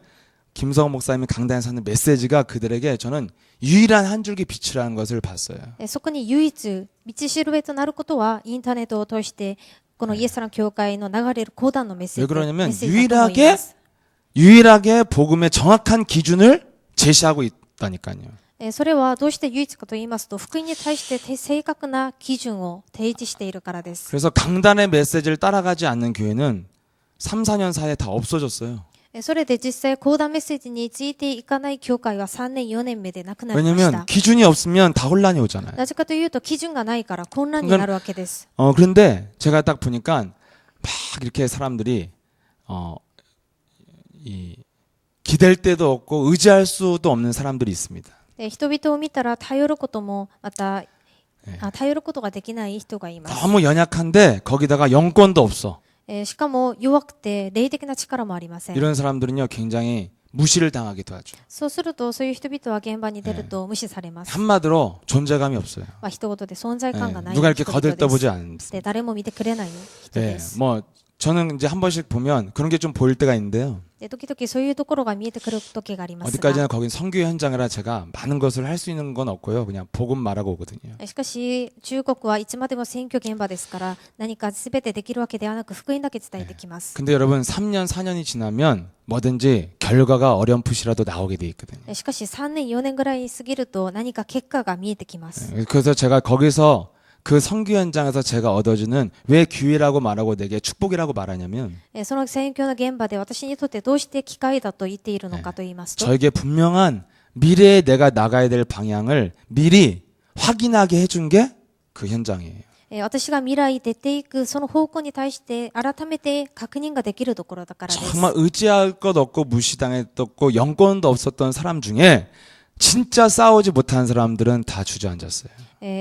김성호 목사님이 강단에서 하는 메시지가 그들에게 저는 유일한 한 줄기 빛이라는 것을 봤어요. そこに唯一道しるべとなることはインターネットを通してこのイエス様の教会の流れる講談のメッセー 왜 ジ 그러냐면 だと思います。 유일하게 복음의 정확한 기준을 제시하고 있다니까요. それはどうして唯一かと言いますと福音に対して正確な基準を提示しているからです。 그래서 강단의 메시지를 따라가지 않는 교회는 3, 4년 사이에 다 없어졌어요. それで実際講談メッセージについていかない教会は3年4年目でなくなりまし 왜냐면 た。 기준이 없으면 다 혼란이 오잖아요. なぜかというと基準がないから混乱になるわけです。 그런데 제가 딱 보니까 막 이렇게 사람들이 기댈 데도 없고 의지할 수도 없는 사람들이 있습니다. 人々を見たら頼ることもまた頼ることができない人がいます。 너무 연약한데 거기다가 영권도 없어. しかも弱くて霊的な力もありません。 이런 사람들은요 굉장히 무시를 당하기도 하죠. そうするとそういう人々は現場に出ると無視されます。 한마디로 존재감이 없어요. 一言で存在感がない 누가 이렇게 人々です。 거들떠보지 않습니다. で誰も見てくれない人です。 뭐 저는 이제 한 번씩 보면 그런 게 좀 보일 때가 있는데요. で時々そういうところが見えてくる時がありますが、 어디까지나 거긴 선교 현장이라 제가 많은 것을 할 수 있는 건 없고요. 그냥 복음 말하고 오거든요. しかし中国はいつまでも選挙現場ですから何か全てできるわけではなく福音だけ伝えてきます。 근데 여러분 3년 4년이 지나면 뭐든지 결과가 어렴풋이라도 나오게 돼 있거든요. しかし3年4年ぐらい過ぎると何か結果が見えてきます。 그래서 제가 거기서 그 선교 현장에서 제가 얻어주는 왜 기회라고 말하고 내게 축복이라고 말하냐면 その選挙の現場で私にとってどうして機会だと言っているのかと言いますと、 저에게 분명한 미래에 내가 나가야 될 방향을 미리 확인하게 해준 게 그 현장이에요. 私が未来出ていくその方向に対して改めて確認ができるところだからです。 정말 의지할 것 없고 무시당했고 영권도 없었던 사람 중에 진짜 싸우지 못한 사람들은 다 주저앉았어요.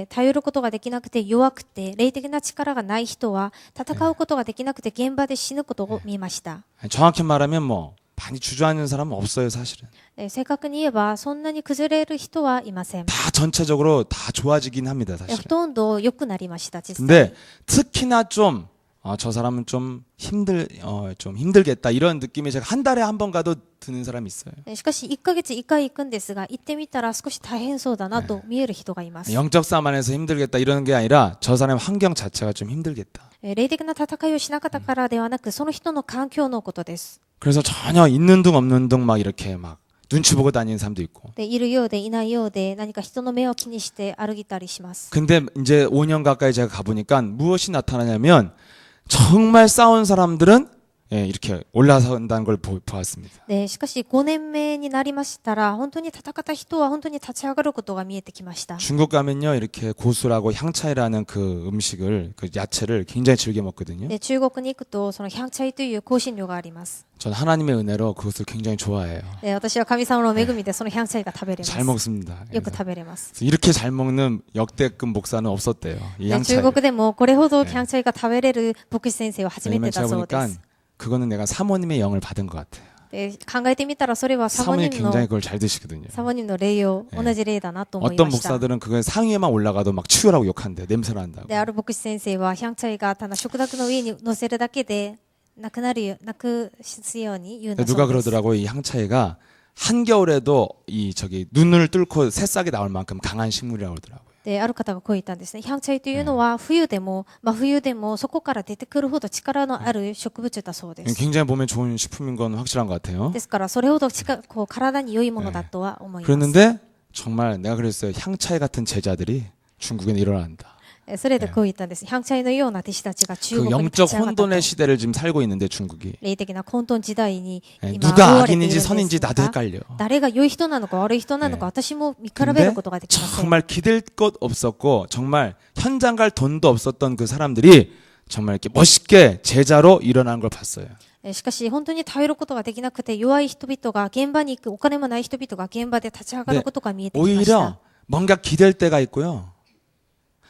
頼ることができなくて弱くて霊的な力がない人は戦うことができなくて現場で死ぬことを見ました。 정확히 말하면 뭐 많이 주저앉는 사람은 없어요, 사실은. 正確に言えばそんなに崩れる人はいません。 다 전체적으로 다 좋아지긴 합니다, ほ 사실은. とんど良くなりました実際。 근데 특히나 좀 저 사람은 좀 힘들겠다 이런 느낌이 제가 한 달에 한 번 가도 드는 사람이 있어요. しかし1ヶ月1回行くんですが行ってみたら少し大変そうだなと見える人がいます。 영적 싸움 안에서 힘들겠다 이런 게 아니라 저 사람의 환경 자체가 좀 힘들겠다. 霊的な戦いをしなかったからではなくその人の環境のことです。 그래서 전혀 있는 둥 없는 둥 막 이렇게 막 눈치 보고 다니는 사람도 있고. でいるようでいないようで何か人の目を気にして歩いたりします。 근데 이제 5년 가까이 제가 가보니까 무엇이 나타나냐면 정말 싸운 사람들은 예, 이렇게 올라선다는 걸 보았습니다. でしかし5年目になりましたら本当に戦った人は本当に立ち上がることが見えてきました。 중국 가면요 이렇게 고수라고 향차이라는 그 음식을 그 야채를 굉장히 즐겨 먹거든요. で中国に行くとその香菜という香辛料があります。 전 하나님의 은혜로 그것을 굉장히 좋아해요. で私は神様の恵みでその香菜が食べれます。 잘 먹습니다. よく 그래서 食べれます。 이렇게 잘 먹는 역대급 목사는 없었대요. 이 で 향차이. 中国でもこれほど香菜が食べれる牧師先生は初め 왜냐면 てだ 제가 そうで 보니까 す。 그거는 내가 사모님의 영을 받은 것 같아요. で考えてみたらそれはサモ 사모님 ニムの 굉장히 그걸 잘 드시거든요. サモニムの霊を同じ霊だなと思い 어떤 ました。 목사들은 그거 상위에만 올라가도 막 치우라고 욕한대. 냄새 난다고. である牧師先生は香菜がただ食卓の上に乗せるだけでなくすように言うんだ 누가 そうです。 그러더라고 이 향차이가 한겨울에도 이 저기 눈을 뚫고 새싹이 나올 만큼 강한 식물이라고 그러더라고요. である方がこう言ったんですね。香菜というのは冬でも真冬でもそこから出てくるほど力のある植物だそうです。 굉장히 몸에 좋은 식품인 건 확실한 것 같아요. ですからそれほどこう体に良いものだとは思います。 그랬는데 정말 내가 그랬어요. 향차이 같은 제자들이 중국에는 일어난다. それでこう言ったんです。香菜のような弟子たちが中 그 国に立 영적 ち上がったと。 혼돈의 시대를 지금 살고 있는데 중국이 霊的な混沌時代に 예, 今 누가 覆われているん 악인인지 です 선인지 나도 が、 헷갈려. 誰が良い人なのか悪い人なのか私も見比べ 근데 ることができません。 정말 기댈 것 없었고 정말 현장 갈 돈도 없었던 그 사람들이 정말 이렇게 멋있게 제자로 일어나는 걸 봤어요. しかし本当に頼ることができなくて弱い人々が現場に行くお金もない人々が現場で立ち上がることが見えてきました。 오히려 뭔가 기댈 때가 있고요.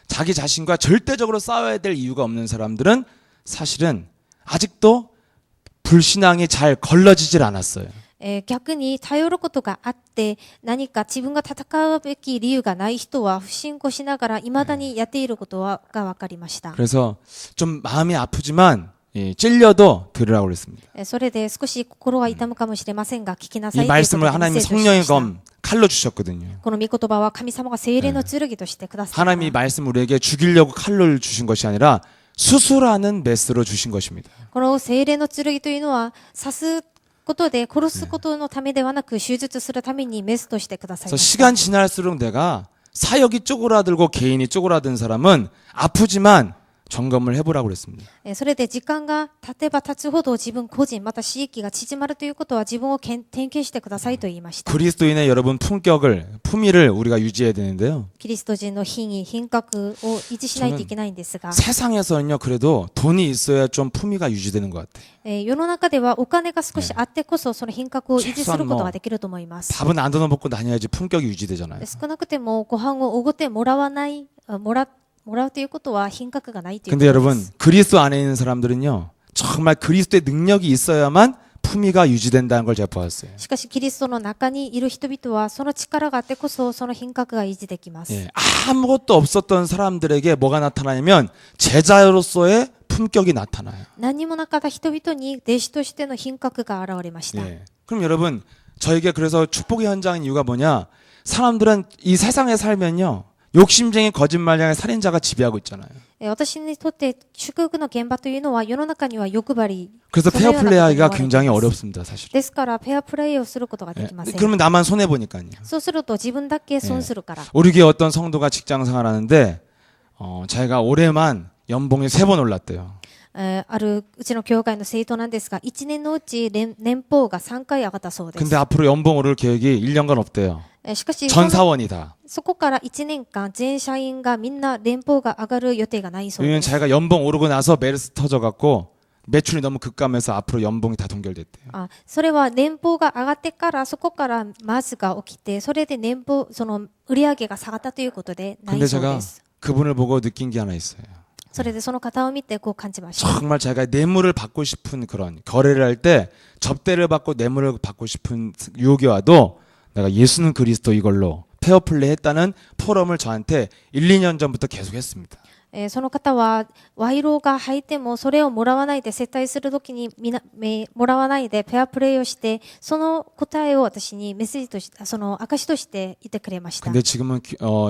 자기 자신과 절대적으로 싸워야 될 이유가 없는 사람들은 사실은 아직도 불신앙이 잘 걸러지질 않았어요. 逆に頼ることがあって何か自分が戦うべき理由がない人は不信仰しながら未だにやっていることが分かりました。 그래서 좀 마음이 아프지만 예, 찔려도 들으라고 그랬습니다. それで少し心は痛むかもしれませんが聞きなさ 이 いということ 말씀을 で 하나님이 メッセージをし 성령의 ました。 검 칼로 주셨거든요. この御言葉は神様が聖霊の剣としてくださった 하나님이 말씀 우리에게 죽이려고 칼로 주신 것이 아니라 수술하는 메스로 주신 것입니다. この聖霊の剣というのは刺すことで殺すことのためではなく手術するためにメスとしてください 그래서 ました。 시간 지날수록 내가 사역이 쪼그라들고 개인이 쪼그라든 사람은 아프지만 점검을 해보라고 그랬습니다. それで時間が経てば経つほど自分個人また刺激が縮まるということは自分を点検してくださいと言いました。 그리스도인의 여러분 품위를 우리가 유지해야 되는데요. キリスト人の品位、品格を維持しないといけないんですが、 세상에서는요, 그래도 돈이 있어야 좀 품위가 유지되는 것 같아요. 世の中ではお金が少しあってこそその品格を維持することができると思います。 밥은 안 얻어 먹고 다녀야지 품격이 유지되잖아요. 少なくてもご飯をおごってもらわないもらうということは品格がないというこ 근데 とで 여러분, す。 그리스도 안에 있는 사람들은요, 정말 그리스도의 능력이 있어야만 품위가 유지된다는 걸 제가 보았어요. しかしキリストの中にいる人々はその力があってこそその品格が維持できます。 예, 아무것도 없었던 사람들에게 뭐가 나타나냐면 제자로서의 품격이 나타나요. 何もなかった人々に弟子としての品格が現れました。 예. 그럼 여러분, 저에게 그래서 축복의 현장인 이유가 뭐냐? 사람들은 이 세상에 살면요, 욕심쟁이 거짓말쟁이 살인자가 지배하고 있잖아요. 私にとって祝福の現場というのは世の中には欲張り 그래서 そのようなことに 페어플레이하기가 追われています 굉장히 어렵습니다, 사실. ですからペアプレイをすることがで 예. きません。 그러면 나만 손해 보니까요. そうすると自分だけ損するから。 우리 교회 어떤 성도가 직장 생활하는데 자기가 올해만 연봉이 3번 올랐대요. あるうちの教会の生徒なんですが、1年のうち年俸が3回上がったそうです。 근데 앞으로 연봉 오를 계획이 1년간 없대요. しかし 전 사원이 다. そこから1年間全社員がみんな年俸が上がる予定がないそう 왜냐면 です。 자기가 연봉 오르고 나서 메르스 터져갖고 매출이 너무 급감해서 앞으로 연봉이 다 동결됐대요. それは年俸が上がってからそこからマスが起きて、それで年俸その売り上げが下がったということでな 근데 いそう 제가 です。 그분을 보고 느낀 게 하나 있어요. それでその方を見てこう感じました。 정말 자기가 뇌물을 받고 싶은 그런 거래를 할 때 접대를 받고 뇌물을 받고 싶은 유혹이 와도 내가 예수는 그리스도 이걸로 페어플레이 했다는 포럼을 저한테 1, 2년 전부터 계속 했습니다. その方は賄賂が入ってもそれをもらわないで接待するときにもらわないでペアプレイをして、その答えを私にメッセージとしてその証として言ってくれました。 근데 지금은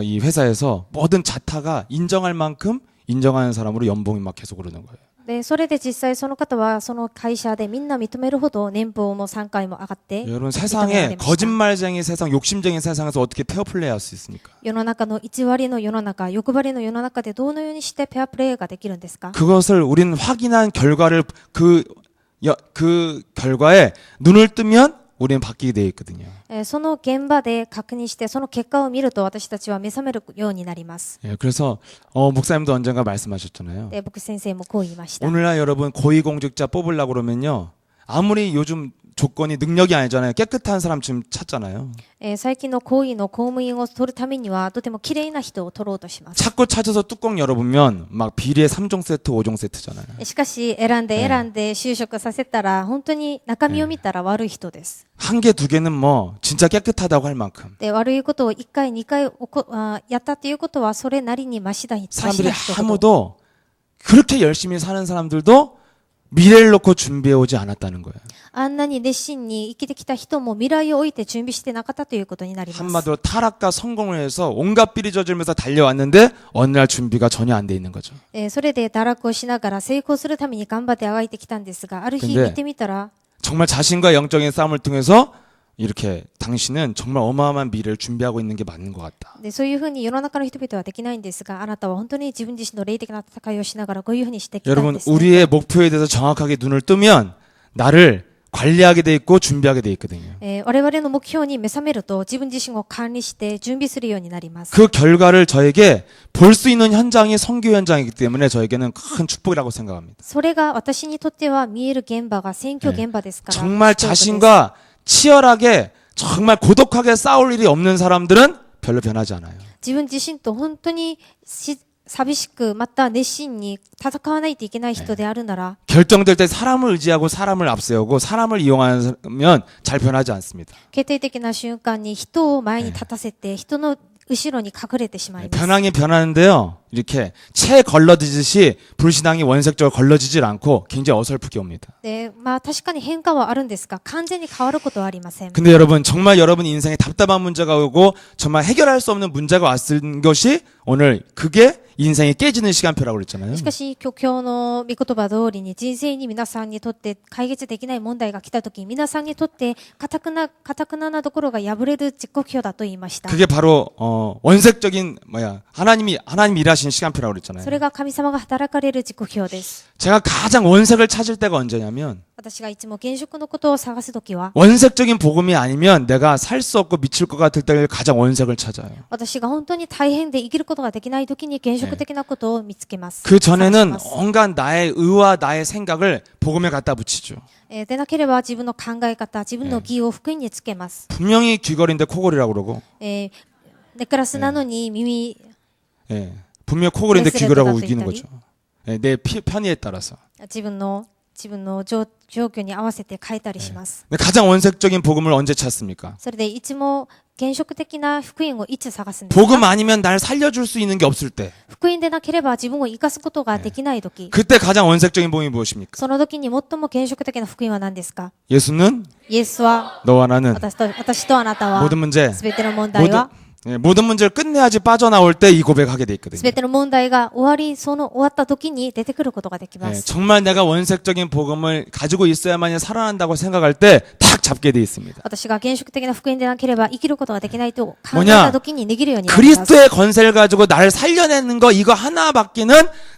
이 회사에서 모든 자타가 인정할 만큼 인정하는 사람으로 연봉이 막 계속 오르는 거예요. でそれで実際その方はその会社でみんな認めるほど年俸も3回も上がって 여러분 認めら 세상에 れました。 거짓말쟁이 세상, 욕심쟁이 세상에서 어떻게 페어플레이 할 수 있습니까? 世の中の偽りの世の中、欲張りの世の中でどのようにしてペアプレイができるんですか？ 그것을 우리는 확인한 결과를 그 그 결과에 눈을 뜨면 우리는 바뀌게 되어 있거든요. その現場で確認してその結果を見ると私たちは目覚めるようになります。 예, 그래서 목사님도 언젠가 말씀하셨잖아요. で、僕先生もこう言いました。 오늘날 여러분 고위공직자 뽑으려고 그러면요. 아무리 요즘 조건이 능력이 아니잖아요. 깨끗한 사람 지금 찾잖아요. 最近の行為の公務員を取るためにはとても綺麗な人を取ろうとします。 자꾸 찾아서 뚜껑 열어보면 막 비리에 3종 세트, 5종 세트잖아요. しかし選んで就職させたら本当に中身を見たら悪い人です。 한 개, 두 개는 뭐 진짜 깨끗하다고 할 만큼. で、悪いことを1回、2回やったっていうことはそれなりにマシな人 사람들이 ほど。 아무도 그렇게 열심히 사는 사람들도 미래를 놓고 준비해 오지 않았다는 거예요. あんなに熱心に生きてきた人も未来を置いて準備してなかったということになります。 한마디로 타락과 성공을 해서 온갖 비리 저지르면서 달려왔는데 어느 날 준비가 전혀 안 돼 있는 거죠. それで堕落をしながら成功するために頑張ってあがいてきたんですが、ある日 근데 見てみたら 정말 자신과 영적인 싸움을 통해서 이렇게 당신은 정말 어마어마한 미래를 준비하고 있는 게 맞는 것 같다. でそういうふうに世の中の人々はできないんですが、あなたは本当に自分自身の霊的な戦いをしながらこういうふうにしてきたん 여러분 ですね。 우리의 목표에 대해서 정확하게 눈을 뜨면 나를 관리하게 돼 있고 준비하게 돼 있거든요. 我々の目標に目覚めると自分自身を管理して準備するようになります。 그 결과를 저에게 볼 수 있는 현장이 선교 현장이기 때문에 저에게는 큰 축복이라고 생각합니다. それが私にとっては見える現場が選挙現場ですから。 정말 祝福です 자신과 치열하게 정말 고독하게 싸울 일이 없는 사람들은 별로 변하지 않아요. 自分自身と本当に寂しくまた熱心に戦わないといけない人であるなら 결정될 때 사람을 의지하고 사람을 앞세우고 사람을 이용하면 잘 변하지 않습니다. 決定的な瞬間に人を前に立たせて人の後ろに隠れてしまいます。 변하긴 변하는데요. 이렇게 채 걸러지듯이 불신앙이 원색적으로 걸러지질 않고 굉장히 어설프게 옵니다. で、確かに変化はあるんですが完全に変わることはありません。 근데 여러분 정말 여러분 인생에 답답한 문제가 오고 정말 해결할 수 없는 문제가 왔을 것이 오늘 그게 인생이 깨지는 시간표라고 그랬잖아요. しかし今日の御言葉通りに人生に皆さんにとって解決できない問題が来た時、皆さんにとって堅くなところが破れる時刻表だと言いました。 그게 바로 원색적인 하나님이 일하시는 시간표라고 그랬잖아요. それが神様が働かれる時刻表です。 제가 가장 원색을 찾을 때가 언제냐면 私がいつも現職のことを探すときは 원색적인 복음이 아니면 내가 살 수 없고 미칠 것 같을 때 가장 원색을 찾아요. 私が本当に大変で生きることができないときに現職的なことを見つけます。 그 전에는 探します 온갖 나의 의와 나의 생각을 복음에 갖다 붙이죠. でなければ自分の考え方、自分の義を福音につけます。 분명히 귀걸이인데 코걸이라고 그러고 ネックレスなのに耳 예, 분명 코걸이인데 레스레 귀걸이라고 닫아서 우기는 있다니? 거죠. 예, 내 편의에 따라서. 自分の状況に合わせて変えたりします。 근데 가장 원색적인 복음을 언제 찾습니까? それでいつも現職的な福音をいつ探すんです 복음 か？ 아니면 날 살려줄 수 있는 게 없을 때 福音でなければ自分を生かすことができないとき、 그때 가장 원색적인 복음이 무엇입니까? その時に最も現職的な福音は何ですか？ 예수는 イエスは 너와 나는 私とあなたは 모든 문제 すべての問題は 모든 문제를 끝내야지 빠져나올 때 이 고백하게 돼 す 있거든요. べての問題が終わった時に出てくることができま 예, す。 정말 내가 원색적인 복음을 가지고 있어야만 살아난다고 생각할 때 탁 잡게 돼 있습니다. 私が現職的な福音でなければ生きることができないと考え 뭐냐 た時に握るようになります。 그리스도의 권세를 가지고 나를 살려내는 거 이거 하나밖에는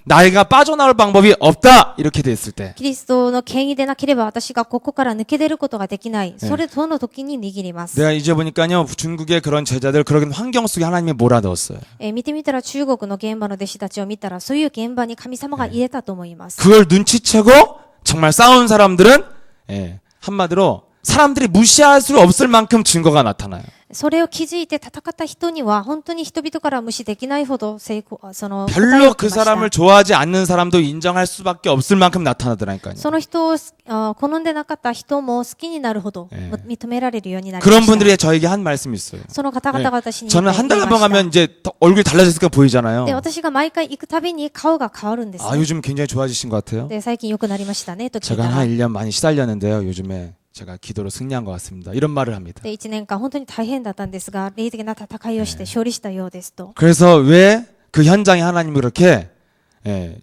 나이가 빠져나올 방법이 없다 이렇게 돼 있을 때 キリストの権威でなければ私がここから抜け出ることができない。その時に握ります。 내가 이제 보니까요 중국의 그런 제자들 그런 환경 속에 하나님이 몰아넣었어요. 見てみたら中国の現場の弟子たちを見たらそういう現場に神様が入れたと思います。 그걸 눈치채고 정말 싸운 사람들은 예, 한마디로 사람들이 무시할 수 없을 만큼 증거가 나타나요. それを気づいて戦った人には本当に人々から無視できないほど答え 별로 を 그 来ました 사람을 좋아하지 않는 사람도 인정할 수밖에 없을 만큼 나타나더라니까요. その人を好んでなかった人も好きになるほどええ認められるようになりま 그런 した。 분들이 저에게 한 말씀이 있어요. その方々が私に 저는 言い 한 달에 ま 한 번 した。 가면 이제 얼굴이 달라졌으니까 보이잖아요. で、私が毎回行くたびに顔が変わるんですね、 아, 요즘 굉장히 좋아지신 것 같아요. で、最近良くなりましたねと聞い 제가 たら。 한 1년 많이 시달렸는데요. 요즘에 제가 기도로 승리한 것 같습니다. 이런 말을 합니다. で、1年間本当に大変だったんですが、霊的な戦いをして勝利したようですと。 그래서 왜 그 현장에 하나님이 그렇게 예,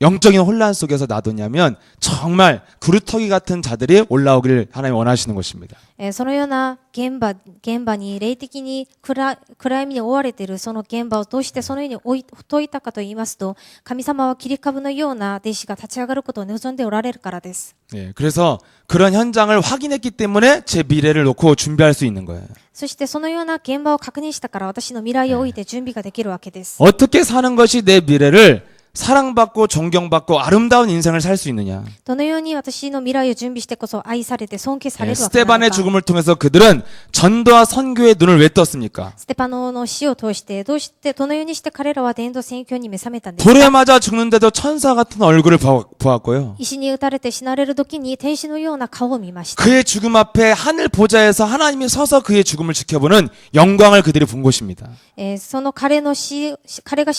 영적인 혼란 속에서 놔두냐면 정말 그루터기 같은 자들이 올라오기를 하나님 원하시는 것입니다. そのような現場に霊的に暗闇に追われているその現場をどうしてそのように置いといたかと言いますと、神様は切り株のような弟子が立ち上がることを望んでおられるからです。 예, 그래서 그런 현장을 확인했기 때문에 제 미래를 놓고 준비할 수 있는 거예요. そしてそのような現場を確認したから私の未来を置いて準備ができるわけです。 어떻게 사는 것이 내 미래를 사랑받고 존경받고 아름다운 인생을 살 수 있느냐. どのように私の未来を準備してこそ愛されて尊敬され 예, るわけなの 스테반의 か。 죽음을 통해서 그들은 전도와 선교의 눈을 왜 떴습니까? ステパノの死を通してどのようにして彼らは伝道宣教に目覚めたんですか。 돌에 맞아 죽는데도 천사 같은 얼굴을 보았고요. 石に打たれて死なれる時に天使のような顔を見ました。 그의 죽음 앞에 하늘 보좌에서 하나님이 서서 그의 죽음을 지켜보는 영광을 그들이 본 것입니다. その彼が死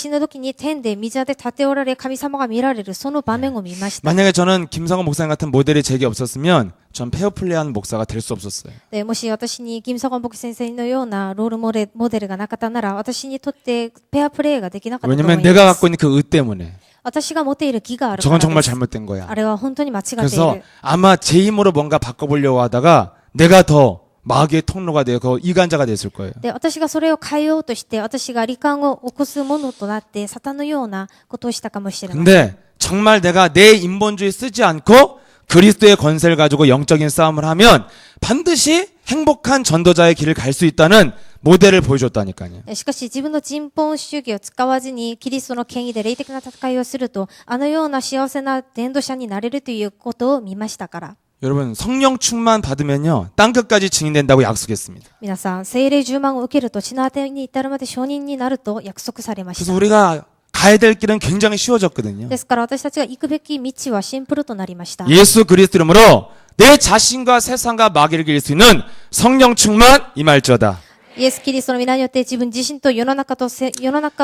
ぬ時に天で御座で立ておられ神様が見られるその場面を見ました。 만약에 저는 김성원 목사님 같은 모델이 제게 없었으면 전 페어플레이하는 목사가 될 수 없었어요. でもし私にキム・ソガン牧先生のようなロールモデルがなかったなら私にとってペアプレーができなかったと思い 왜냐면 ま 내가 す。 갖고 있는 그 의 때문에. 私が持っている義があるか 저건 ら 정말 です。 잘못된 거야. あれは本当に間違ってい 그래서 る。 아마 제 힘으로 뭔가 바꿔보려고 하다가 내가 더 마귀의 통로가 되어 그 이간자가 됐을 거예요. で、私がそれを変えようとして私が罹患を起こすものとなってサタンのようなことをしたかもしれません。 근데 정말 내가 내 인본주의 쓰지 않고 그리스도의 권세를 가지고 영적인 싸움을 하면 반드시 행복한 전도자의 길을 갈 수 있다는 모델을 보여줬다니까요. しかし自分の人本主義を使わずにキリストの権威で霊的な戦いをするとあのような幸せな伝道者になれるということを見ましたから。 여러분 성령 충만 받으면요 땅끝까지 증인된다고 약속했습니다. 皆さん、聖霊充満を受けると地の果てに至るまで証人になると約束されまし 그래서 た。 우리가 가야 될 길은 굉장히 쉬워졌거든요. ですから私たちが行くべき道はシンプルとなりました。 예수 그리스도 이름으로 내 자신과 세상과 마귀를 이길 수 있는 성령 충만 임할지어다. イエス・キリストの皆によって自分自身と世の中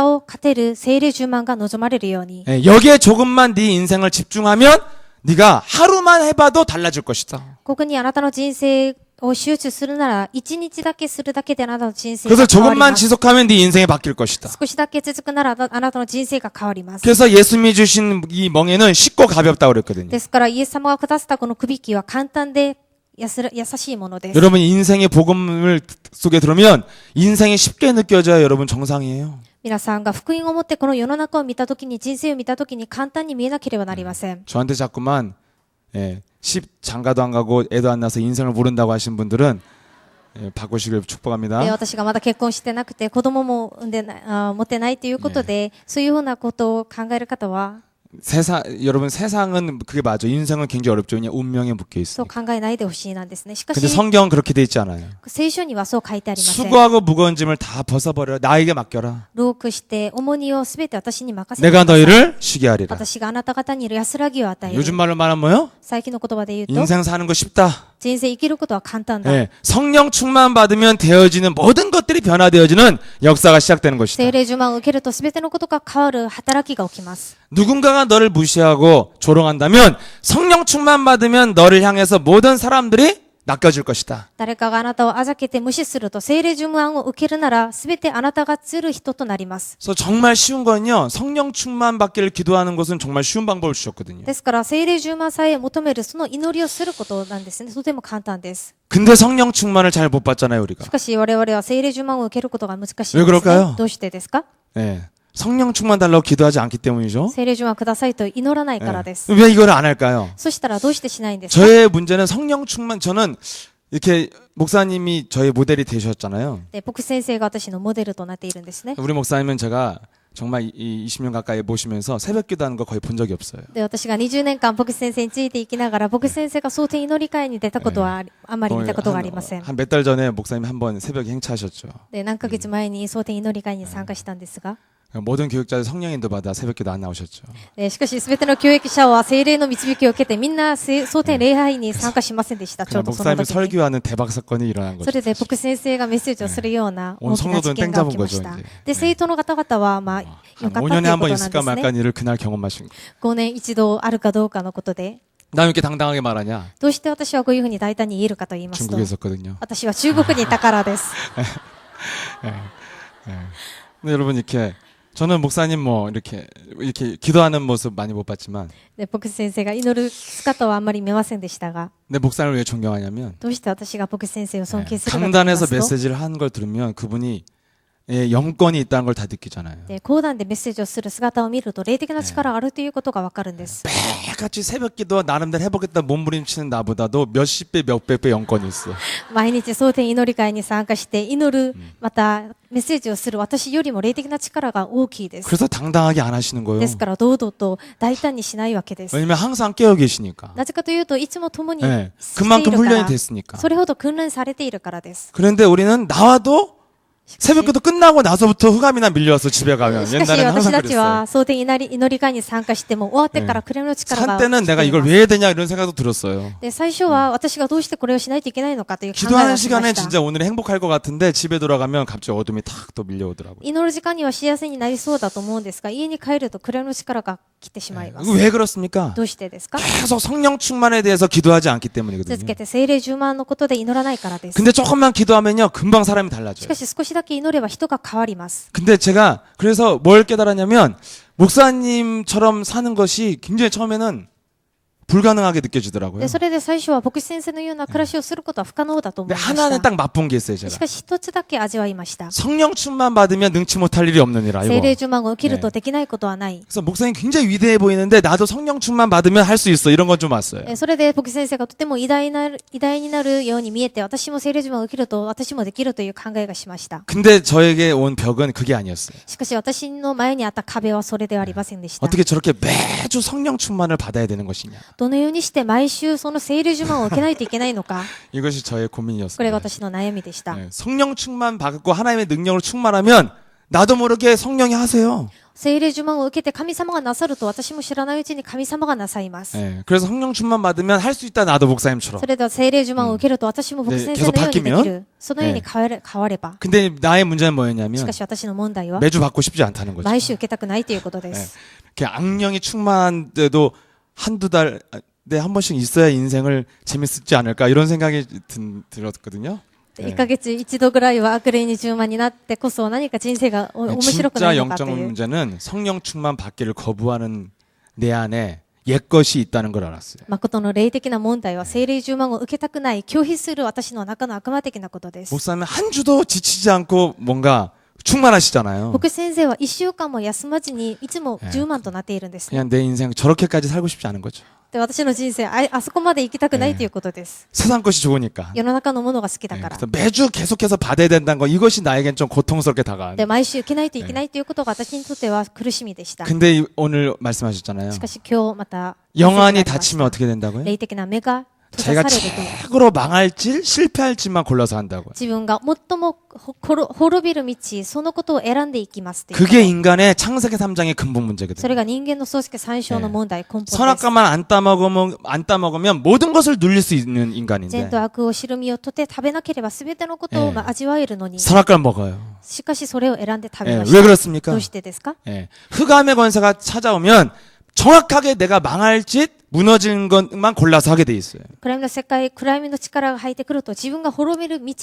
を勝てる聖霊充満が望まれるように。 예, 여기에 조금만 네 인생을 집중하면 네가 하루만 해봐도 달라질 것이다. ここにあなたの人生を集中するなら一日だけするだけであなたの人生 그래서 が変わりま 조금만 す。 지속하면 네 인생이 바뀔 것이다. 少しだけ続くならあなたの人生が変わります。 그래서 예수님이 주신 이 멍에는 쉽고 가볍다고 그랬거든요. ですからイエス様が下したこのくびきは簡単で優しいものです。 여러분 인생의 복음을 속에 들으면 인생이 쉽게 느껴져야 여러분 정상이에요. 皆さんが福音を持ってこの世の中を見たときに、人生を見たときに簡単に見えなければなりません。 저한테 자꾸만 장가도 안 가고 애도 안 낳아서 인생을 모른다고 하신 분들은 바꾸시길 で 축복합니다. 私がまだ結婚してなくて子供も持ってないということで、そういうふうなことを考える方は 여러분 세상은 그게 맞아. 인생은 굉장히 어렵죠. 그냥 운명에 묶여 そう 있으니까. 考えないでほしいなんですね。しか 근데 し 성경은 그렇게 돼 있지 않아요. 聖書にはそう書いてありません。 수고하고 무거운 짐을 다 벗어버려. 나에게 맡겨라. 労苦して重荷をすべて私に任せてく 내가 ださい。 너희를 쉬게 하리라. 私があなた方にいる安らぎを与え 요즘 る。 말로 말하면 뭐요? 最近の言葉で言うと、 인생 사는 거 쉽다. 人生生きることは簡単だ。 예, 성령 충만 받으면 되어지는 모든 것들이 변화되어지는 역사가 시작되는 것이다. 聖霊充満を受けるとすべてのことが変わる働きが起きます。 누군가가 너를 무시하고 조롱한다면 성령 충만 받으면 너를 향해서 모든 사람들이 낚여줄 것이다. 誰かがあなたをあざけて無視すると聖霊充満を受けるならすべてあなたが釣る人となります。 그래서 정말 쉬운 건요. 성령 충만 받기를 기도하는 것은 정말 쉬운 방법을 주셨거든요. ですから聖霊充満さえ求めるその祈りをすることなんですね。とても簡単です。 근데 성령 충만을 잘 못 받잖아요, 우리가. しかし我々は聖霊充満を受けることが難しいです、 왜 그럴까요? ね。どうしてですか？ 예. 성령 충만 달라고 기도하지 않기 때문이죠. 聖霊充満くださいと祈らないからです。 왜 이걸 안 할까요? そしたらどうしてしないんですか？ 저의 문제는 성령 충만, 저는 이렇게 목사님이 저의 모델이 되셨잖아요. で、牧師先生が私のモデルとなっているんですね。 우리 목사님은 제가 정말 이 20년 가까이 모시면서 새벽 기도하는 거 거의 본 적이 없어요. で、私が20年間牧師先生についていきながら牧師先生が蒼天祈り会に出たことはあまり見たことがありません。 한 몇 달 전에 목사님이 한번 새벽에 행차하셨죠. で、何ヶ月前に蒼天祈り会に参加したんですが、 모든 교육자들 성령 인도받아 새벽 기도 안 나오셨죠. でしかし全ての教育者は聖霊の導きを受けてみんな蒼天礼拝に参加しませんでした。ちょう 그냥 どその 목사님이 時に。 설교하는 대박 사건이 일어난 そ 거죠. れで牧師先生がメッセージをするような大きな事 온 件が起きました 성도들은 땡 잡은 거죠, 。で、生徒の方々はまあよかったと 한 いう 5년에 こ 한 と 번 なん 있을까 ですね。 말까 일을 그날 경험하신 거. 5年一度あるかどうかのことで、 나 왜 이렇게 당당하게 말하냐? どうして私はこういうふうに大胆に言えるかと言いますと 중국에 、 있었거든요. 私は中国にいたからです。 근데 여러분 이렇게 저는 목사님 뭐 이렇게 기도하는 모습 많이 못 봤지만 で牧師先生が祈る姿はあんまり見ませんでしたが、 내 목사님을 왜 존경하냐면 どうして私が牧師先生を尊敬するかと言いま 강단에서 すと、 메시지를 하는 걸 들으면 그분이 영권이 있다는 걸 다 느끼잖아요. で講談でメッセージをする姿を見ると霊的な力があるということがわかるんです。 매일같이 새벽기도 나름대로 해보겠다 몸부림치는 나보다도 몇십 배 몇백 배 영권이 있어. 毎日蒼天祈り会に参加して祈る、またメッセージをする私よりも霊的な力が大きいです。 그래서 당당하게 안 하시는 거예요. ですから堂々と大胆にしないわけです。 왜냐면 항상 깨어 계시니까. なぜかというといつも共に 네, している 그만큼 か 훈련이 ら、 됐으니까. それほど訓練されているからです。 그런데 우리는 나와도 새벽기도 끝나고 나서부터 흑암이나 밀려와서 집에 가면 しかし 옛날에는 私 항상 たち 그랬어요. は蒼天祈り会に参加しても終わってからクレの力が来てい 한때는 내가 ま 이걸 す。 왜 해야 되냐 이런 생각도 들었어요. で最初は私がどうしてこれをしないといけないのかという考え 기도하는 がしま 시간에 した。 진짜 오늘이 행복할 것 같은데 집에 돌아가면 갑자기 어둠이 탁 또 밀려오더라고요. 祈る時間には幸せになりそうだと思うんですが、家に帰るとクレの力が来てしまいます。 왜 그렇습니까? どうしてですか？ 계속 성령 충만에 대해서 기도하지 않기 때문이거든요. 続けて聖霊充満のことで祈らないからです。 근데 조금만 기도하면요 금방 사람이 し 달라져요. かし少しだけ祈れば人が変わります。 근데 제가 그래서 뭘 깨달았냐면 목사님처럼 사는 것이 굉장히 처음에는 불가능하게 느껴지더라고요. でそれで最初は牧師先生のような暮らしをすることは不可能だと思 근데 いまし 하나는 た。 딱 맛본 게 있어요, し 제가. かし一つだけ味わいました。 성령 충만 받으면 능치 못할 일이 없느니라 聖霊 이거. 充満を受けるとできないことはない。 그래서 목사님 굉장히 위대해 보이는데 나도 성령 충만 받으면 할 수 있어. 이런 건 좀 왔어요. それで牧師先生がとても偉大になるように見えて、私も聖霊充満を受けると私もできるという考えがしました。 근데 저에게 온 벽은 그게 아니었어요. しかし私の前にあった壁はそれではありませんでした。 어떻게 저렇게 매주 성령 충만을 받아야 되는 것이냐. どのようにして毎週その聖霊充満を受けないといけないのか、 이것이 저의 これが 고민이었어요. 私の悩みでした。 네, 성령 충만 받고 하나님의 능력을 충만하면 나도 모르게 성령이 하세요. 聖霊充満を受けて神様がなさると私も知らないうちに神様がなさいます。 네, 그래서 성령 충만 받으면 할 수 있다. 나도 목사님처럼. それでは聖霊充満を受けると私も牧師先生のようにできる。そのように変われば。 근데 나의 문제는 し 뭐였냐면 かし私の問題は 매주 받고 싶지 않다는 거죠. 毎週受けたくないということです。 이렇게 악령이 충만한데도 한두 달에 한 번씩 있어야 인생을 재밌지 않을까 이런 생각이 들었거든요. 1ヶ月1度ぐらいは悪霊に充満になってこそ何か人生が面白くな 진짜 いのかと 영적 いう。 문제는 성령 충만 받기를 거부하는 내 안에 옛 것이 있다는 걸 알았어요. 誠の霊的な問題は聖霊充満を受けたくない拒否する私の中の悪魔的なことです。 목사님 한 주도 지치지 않고 뭔가 충만하시잖아요. 僕先生は1週間も休まずにいつも充満となっているんですね。 그냥 내 인생 저렇게까지 살고 싶지 않은 거죠. で私の人生あそこまで行きたくないということです。 세상 것이 좋으니까. 世の中のものが好きだ 네, から。 그래서 매주 계속해서 받아야 된다는 거 이것이 나에겐 좀 고통스럽게 다가와요. で毎週受けないといけないということが私にとっては苦しみでした。 근데 오늘 말씀하셨잖아요. しかし今日また 영안이 닫히면 어떻게 된다고요? 霊的な目が閉 자기가 ざされると。 최고로 망할지 실패할지만 골라서 한다고요. 自分が最も滅びる道、そのことを選んでいきますということ。 그게 인간의 창세기 3장의 근본 문제거든요. それが人間の創世記3章の問題、根本です。 선악과만 안 따먹으면 모든 것을 누릴 수 있는 인간인데 善と悪を知る身をとて食べなければ全てのことを味わえるのに、 선악과를 먹어요. しかしそれを選んで食べ 예, まし 왜 た。 그렇습니까? どうしてですか？ 예, 흑암의 권세가 찾아오면 정확하게 내가 망할 짓, 무너지는 것만 골라서 하게 돼 있어요. 暗闇の世界、暗闇の力が入ってくると自分が滅びる道、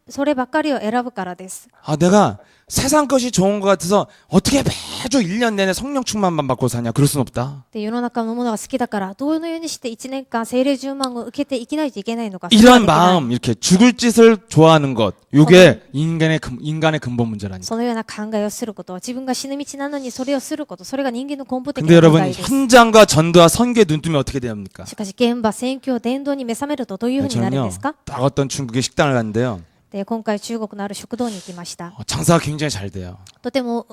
そればかりを選ぶからです。 아, 내가 세상 것이 좋은 것 같아서 어떻게 매주 1년 내내 성령 충만만 받고 사냐? 그럴 순 없다. で世の中のものが好きだからどのようにして1年間聖霊充満を受けていけないといけないのか。 이런 마음, 이렇게 죽을 짓을 좋아하는 것, 이게 인간의 근본 문제라니까. そのような考えをすること、自分が死ぬ道なのにそれをすること、それが人間の根本的 근데 な問 여러분 題です。 현장과 전도와 선교에 눈 뜨면 어떻게 됩니까? しかし現場、宣教、伝道に目覚めるとどういうふうになるん 저는요, ですか？ 딱 어떤 중국의 식당을 갔는데요. で今回中国のある食堂に行きました。 장사가 굉장히 잘 돼요. とても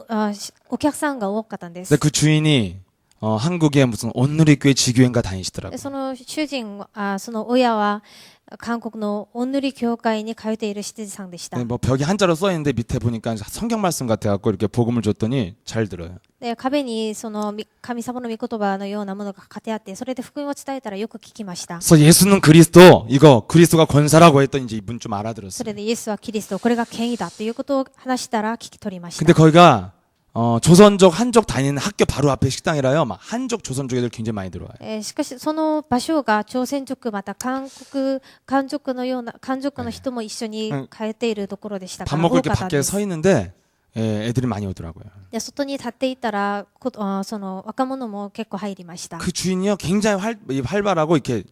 お客さんが多かったんです。 근데 그 주인이 한국에 무슨 온누리교회 지교회인가 で 다니시더라고요. その主人は、その親は韓国のおんぬり教会に通っている執事さんでした。 네, 뭐 벽에 한자로 써 있는데 밑에 보니까 성경 말씀 같아 갖고 이렇게 복음을 줬더니 잘 들어요. で壁にその神様の御言葉のようなものが書いてあって、それで福音を伝えたらよく聞きました。 그래서 예수는 그리스도 이거 그리스도가 권세라고 했더니 이제 이분 좀 そ 알아들었어요. れでイエスはキリスト、これが権威だということを話したら聞き取りました。 근데 거기가 조선족 한족 다니는 학교 바로 앞에 식당이라요. 막 한족 조선족 애들 굉장히 많이 들어와요. しかしその場所が朝鮮族また韓族のような韓族の人も一緒に通っているところでしたか 밥 ら 먹고 多 이렇게 かったん 밖에 です。 서 있는데 애들이 많이 오더라고요. で外に立っていたらその若者も結構入りました。 그 주인이요 굉장히 활발하고 이렇게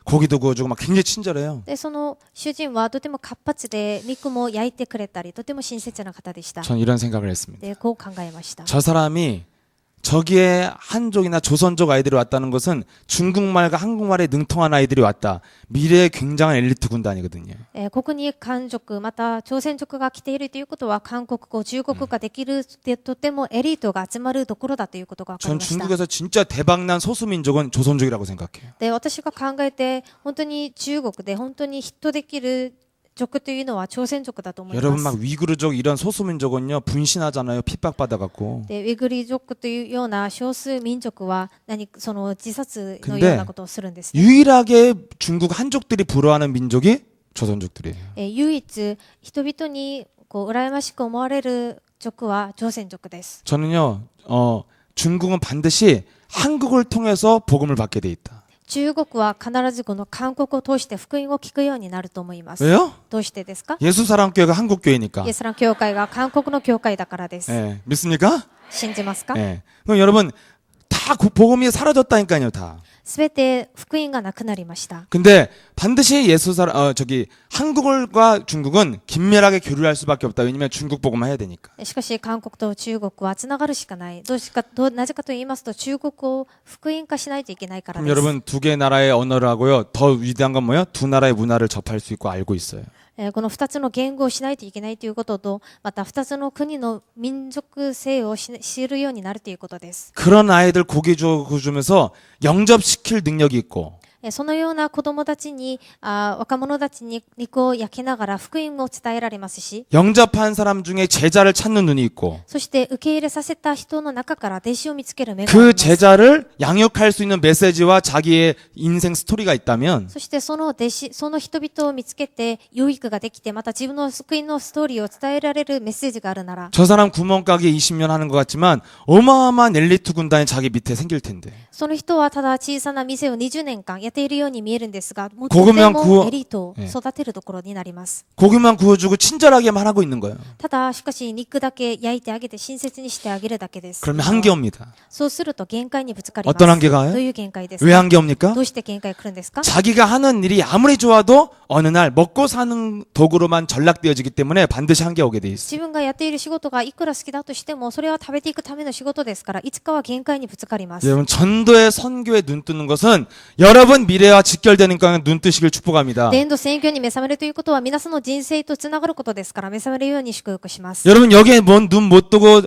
고기도 구워주고 막 굉장히 친절해요. でその主人はとても活発で肉も焼いてくれたりとても親切な方でした。 전 이런 생각을 했습니다. でこう考えました。 저 사람이 저기에 한족이나 조선족 아이들이 왔다는 것은 중국말과 한국말에 능통한 아이들이 왔다. 미래의 굉장한 엘리트 군단이거든요. ここに韓族また朝鮮族が来ているということは韓国語中国語ができるでとてもエリートが集まるところだということが分かり 전 ました。 중국에서 진짜 대박난 소수민족은 조선족이라고 생각해요. で私が考えて本当に中国で本当にヒットできる族というのは朝鮮族だと思い 여러분 ま 막 す。 위구르족 이런 소수민족은요 분신하잖아요. 핍박받아갖고. でウイグリ族というような少数民族はその自殺のようなことをするんですね。 유일하게 중국 한족들이 부러워하는 민족이 조선족들이에요. 唯一人々に羨ましく思われる族は朝鮮族です。 저는요 중국은 반드시 한국을 통해서 복음을 받게 돼 있다. 中国は必ずこの韓国を通して福音を聞くようになると思います。 왜요? どうしてですか？ 예수사랑교회가 한국교회니까. イエスラン教会が韓国の教会だからです。 예, 믿습니까? 信じますか？ 예. 그럼 여러분 다 복음이 사라졌다니까요, 다. すべて福音がなくなりました。 근데 반드시 한국과 중국은 긴밀하게 교류를 할 수밖에 없다. 왜냐면 중국 복음만 해야 되니까. しかし韓国と中国はつながるしかない。なぜかと言いますと中国を福音化しないといけないから 그럼 です。 여러분 두 개 나라의 언어를 하고요. 더 위대한 건 뭐예요? 두 나라의 문화를 접할 수 있고 알고 있어요. この2つの言語をしないといけないということと、また2つの国の民族性を知るようになるということです。 그런 아이들 고기 주면서 영접시킬 능력이 있고 そのような子供たちに、若者たちに肉を焼きながら福音を伝えられますし、 영접한 사람 중에 제자를 찾는 눈이 있고 そして受け入れさせた人の中から弟子を見つける目があり 그 ます。 제자를 양육할 수 있는 메시지와 자기의 인생 스토리가 있다면 そしてその人々を見つけて養育ができて、また自分の救いのストーリーを伝えられるメッセージがあるなら、 저 사람 구멍가게 20년 하는 것 같지만 어마어마한 엘리트 군단이 자기 밑에 생길 텐데 その人はただ小さな店を20年間やっているように見えるんですが、もうと 고기만 て 구워 もエリートを育てるところになります。 고기만 구워주고 친절하게만 하고 있는 거예요. ただしかし肉だけ焼いてあげて親切にしてあげるだけです。 그러면 한계 옵니다. そうすると限界にぶつかります。 어떤 한계가요? どういう限界ですか？ 왜 한계 옵니까? どうして限界来るんですか？ 자기가 하는 일이 아무리 좋아도 어느 날 먹고 사는 도구로만 전락되어지기 때문에 반드시 한계 오게 돼 있어요. 自分がやっている仕事がいくら好きだとしても、それは食べていくための仕事ですから、いつかは限界にぶつかります。 여러분 전도의 선교에 눈 뜨는 것은 여러분 미래와 직결되는 거에 눈 뜨시길 축복합니다. 伝道宣教に目覚めるということは皆さんの人生とつながることですから、目覚めるように祝福します。 여러분 여기에 뭔 눈 못 뜨고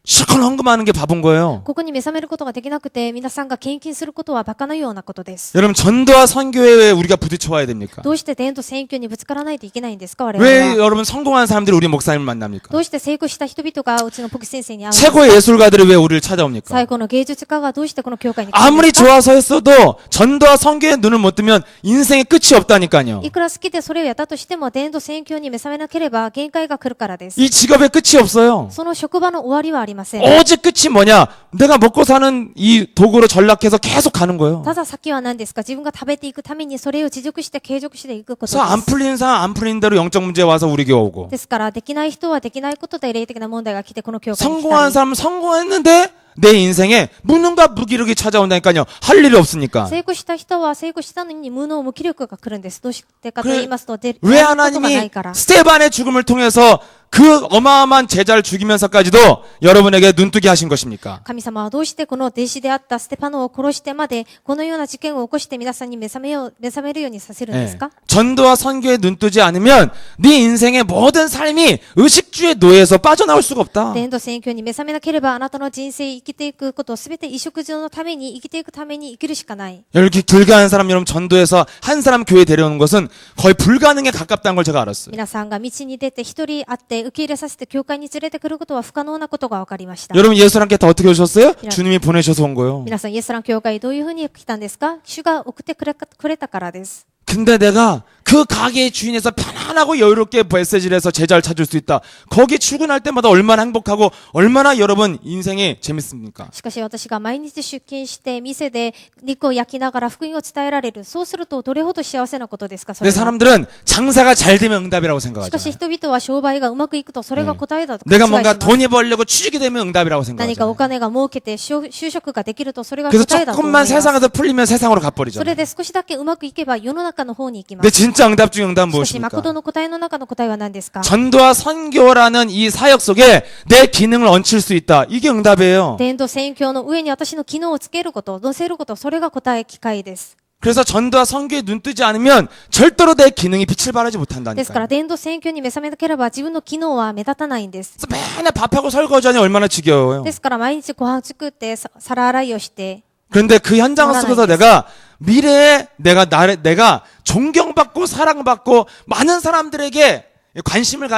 실컷 헌금하는 게 바본 거예요. ここに目覚めることができなくて、皆さんが献金することはバカのようなことです。 여러분 전도와 선교에 왜 우리가 부딪혀 와야 됩니까? どうして伝道宣教にぶつからないといけないんですか、我々 왜 は。 여러분 성공한 사람들이 우리 목사님을 만납니까? どうして成功した人々がうちの牧師先生に会うんですか？ 최고의 예술가들이 왜 우리를 찾아옵니까? 最高の芸術家がどうしてこの教会に来るん 아무리 ですか？ 좋아서 했어도 전도와 선교에 눈을 못 뜨면 인생의 끝이 없다니까요. いくら好きでそれをやったとしても、伝道宣教に目覚めなければ限界が来るからです。 이 직업의 끝이 없어요. その職場の終わりはありません。 오직 끝이 뭐냐? 내가 먹고 사는 이 도구로 전락해서 계속 가는 거예요. ただ先は何ですか？自分が食べていくためにそれを持続して継続していくことで 그래서 안 す。 풀리는 사람 안 풀리는 대로 영적 문제 와서 우리 교회 오고 ですからできない人はできないことで霊的な問題が来てこの教会に来た 성공한 り、 사람은 성공했는데 내 인생에 무능과 무기력이 찾아온다니까요. 할 일이 없으니까. 成功した人は成功したのに無能無気力が来るんです。どうしてかと言いますと、で 왜 やることがない 하나님이 から。 스테반의 죽음을 통해서 그 어마어마한 제자를 죽이면서까지도 여러분에게 눈뜨게 하신 것입니까? 神様はどうしてこの弟子であったステパノを殺してまでこのような事件を起こして皆さんに目覚めるようにさせるんです 예. か？ 전도와 선교에 눈뜨지 않으면 네 인생의 모든 삶이 의식주의 노예에서 빠져나올 수가 없다. 伝道宣教に目覚めなければあなたの人生生きていくことすべて衣食住のために生きていくために生きるしかない。 이렇게 불가한 사람 여러분 전도해서 한 사람 교회 데려오는 것은 거의 불가능에 가깝다는 걸 제가 알았어요. 皆さんが道に出て一人会って受け入れさせて教会に連れてくることは不可能なことが分かりました。 여러분 예수님께 다 어떻게 오셨어요? 주님이 보내셔서 온 거예요. 皆さんイエスラン教会どういうふうに来たんですか？主が送ってくれたからです。 근데 내가 그 그 가게의 주인에서 편안하고 여유롭게 메시지를 해서 제자를 찾을 수 있다. 거기 출근할 때마다 얼마나 행복하고 얼마나 여러분 인생이 재밌습니까? しかし私が毎日出勤して店で肉を焼きながら福音を伝えられる。そうするとどれほど幸せなことですかそれ 근데 は。 사람들은 장사가 잘 되면 응답이라고 しかし 생각하잖아요. 人々は商売がうまくいくとそれが答えだと勘違 내가 いし 뭔가 ます。 돈이 벌려고 취직이 되면 응답이라고 何かお 생각하잖아요. 金が儲けて就職ができるとそれが 그래서 答えだと思いま 조금만 す。 세상에서 풀리면 세상으로 それ 가버리잖아요. で少しだけうまくいけば世の中の方に行きま 근데 す。 진짜 응답 중 응답은 しかし 무엇입니까? 誠の答えの中の答えは何ですか？ 전도와 선교라는 이 사역 속에 내 기능을 얹힐 수 있다. 이게 응답이에요. 伝道宣教の上に私の機能をつけること、乗せること、それが答え機会です。 그래서 전도와 선교에 눈 뜨지 않으면 절대로 내 기능이 빛을 발하지 ですから 못한다니까요. 伝道宣教に目覚めなければ自分の機能は目立たないんです。 그래서 맨날 밥하고 설거지하니 얼마나 지겨워요. ですから毎日ご飯作って皿洗いをして 그런데 그 현장 속에서 내가 미래에 내가 존경받고 사랑받고 많은 사람들에게 관심을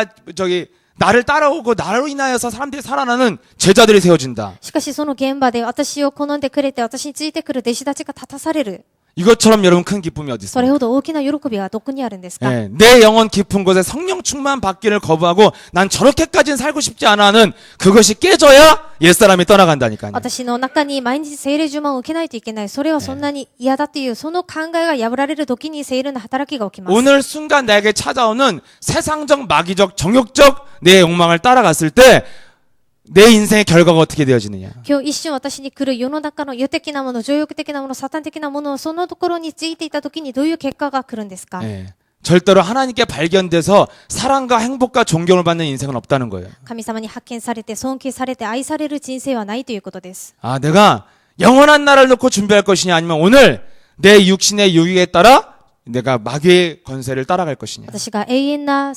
나를 따라오고 나로 인하여서 사람들이 살아나는 제자들이 세워진다. しかしその現場で私を好んでくれて私についてくる弟子たちが立たされる。 이것처럼 여러분 큰 기쁨이 어디 それ 있습니까? ほど大きな喜びはどこにあるんですか？ 예, 내 영혼 깊은 곳에 성령 충만 받기를 거부하고 난 저렇게까지는 살고 싶지 않아 하는 그것이 깨져야 옛사람이 떠나간다니까요. 私の中に毎日聖霊呪文を受けないといけない。それはそんなに嫌だっていう、その考えが破られる時に聖霊の働きが起きます。 오늘 순간 나에게 찾아오는 세상적, 마귀적, 정욕적 내 욕망을 따라갔을 때 내 인생의 결과가 어떻게 되어지느냐. 今日一瞬私に来る世の中の世的なもの、情欲的なもの、サタン的なものをそのところについていた時にどういう結果が来るんですか？ 예, 절대로 하나님께 발견돼서 사랑과 행복과 존경을 받는 인생은 없다는 거예요. 神様に発見されて、尊敬されて、愛される人生はないということです。 아, 내가 영원한 나라를 놓고 준비할 것이냐 아니면 오늘 내 육신의 유익에 따라 내가 마귀의 권세를 따라갈 것이냐. 私が永遠な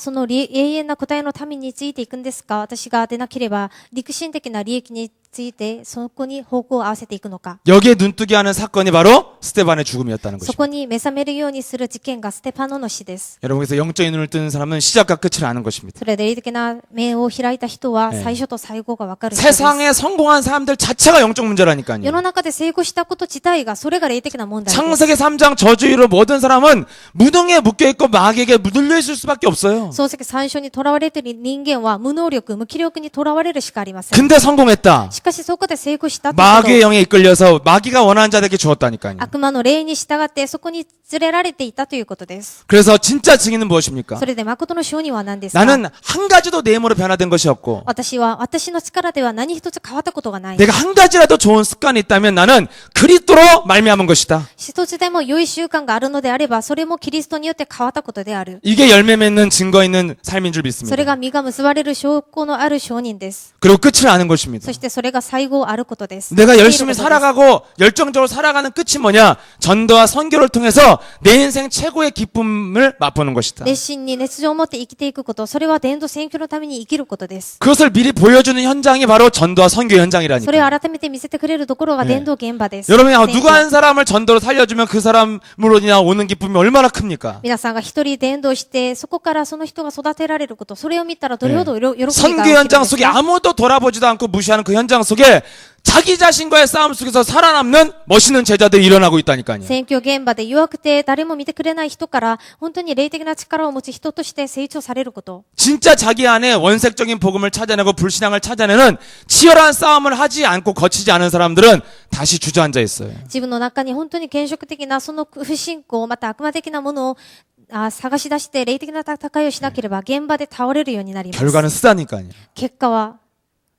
答えのためについていくんですか？私が出なければ、陸神的な利益について、そこに方向を合わせていくのか。 여기에 눈뜨게 하는 사건이 바로 스테반의 죽음이었다는 そ 것입니다. こに目覚めるようにする事件がステパノの死です。 여러분 그래서 영적인 눈을 뜨는 사람은 시작과 끝을 아는 것입니다. それで霊的な目を開いた人は、ええ最初と最後がわかる人です。 세상에 성공한 사람들 자체가 영적 世 문제라니까요. の中で成功したこと自体が、それが霊的な問題です。 창세기 3장 저주의로 모든 사람은 무능에 묶여있고 마귀에게 물들려 있을 수밖에 없어요. 漱石三章に囚われている人間は無能力、無気力に囚われるしかありません。 근데 성공했다. しかしそこで成功したという 마귀의 こと。 영에 이끌려서 마귀가 원하는 자들에게 주었다니까요. 悪魔の霊に従ってそこに連れられていたということです。 그래서 진짜 증인은 무엇입니까? それで誠の証人は何ですか？ 나는 한 가지도 내 힘으로 변화된 것이 없고 私は私の力では何一つ変わったことがない。 내가 한 가지라도 좋은 습관이 있다면 나는 그리스도로 말미암은 것이다. 一つでも良い習慣があるのであれば、それもキリストによって変わったことである。 이게 열매 맺는 증거 있는 삶인 줄 それ 믿습니다. が実が結ばれる証拠のある証人です。 그리고 끝을 아는 것입니다. そしてそれが最後あることです。 내가 열심히 살아가고 열정적으로 살아가는 끝이 뭐냐? 전도와 선교를 통해서 내 인생 최고의 기쁨을 맛보는 것이다. 熱心に熱情を持って生きていくこと、それは伝道宣教のために生きることです。 그것을 미리 보여주는 현장이 바로 전도와 선교 それを 현장이라니까. 改めて見せてくれるところが伝道現場です。 여러분이 宣教 누가 한 사람을 전도로 살려주면 그 사람으로 인해 오는 기쁨이 얼마나 큽니까? 皆さんが一人伝道して、そこからその人が育てられること、それを見たらどれほど喜びが起きる 선교 んで 현장 す 속에 か？ 아무도 돌아보지도 않고 무시하는 그 현장 속에 자기 자신과의 싸움 속에서 살아남는 멋있는 제자들이 일어나고 있다니까요. 宣教現場で弱くて誰も見てくれない人から本当に霊的な力を持ち人として成長されること。 진짜 자기 안에 원색적인 복음을 찾아내고 불신앙을 찾아내는 치열한 싸움을 하지 않고 거치지 않은 사람들은 다시 주저앉아 있어요. 自分の中に本当に原色的なその不信仰、また悪魔的なものを探し出して霊的な戦いをしなければ現場で倒れるようになります。 결과는 쓰다니까요. 結果は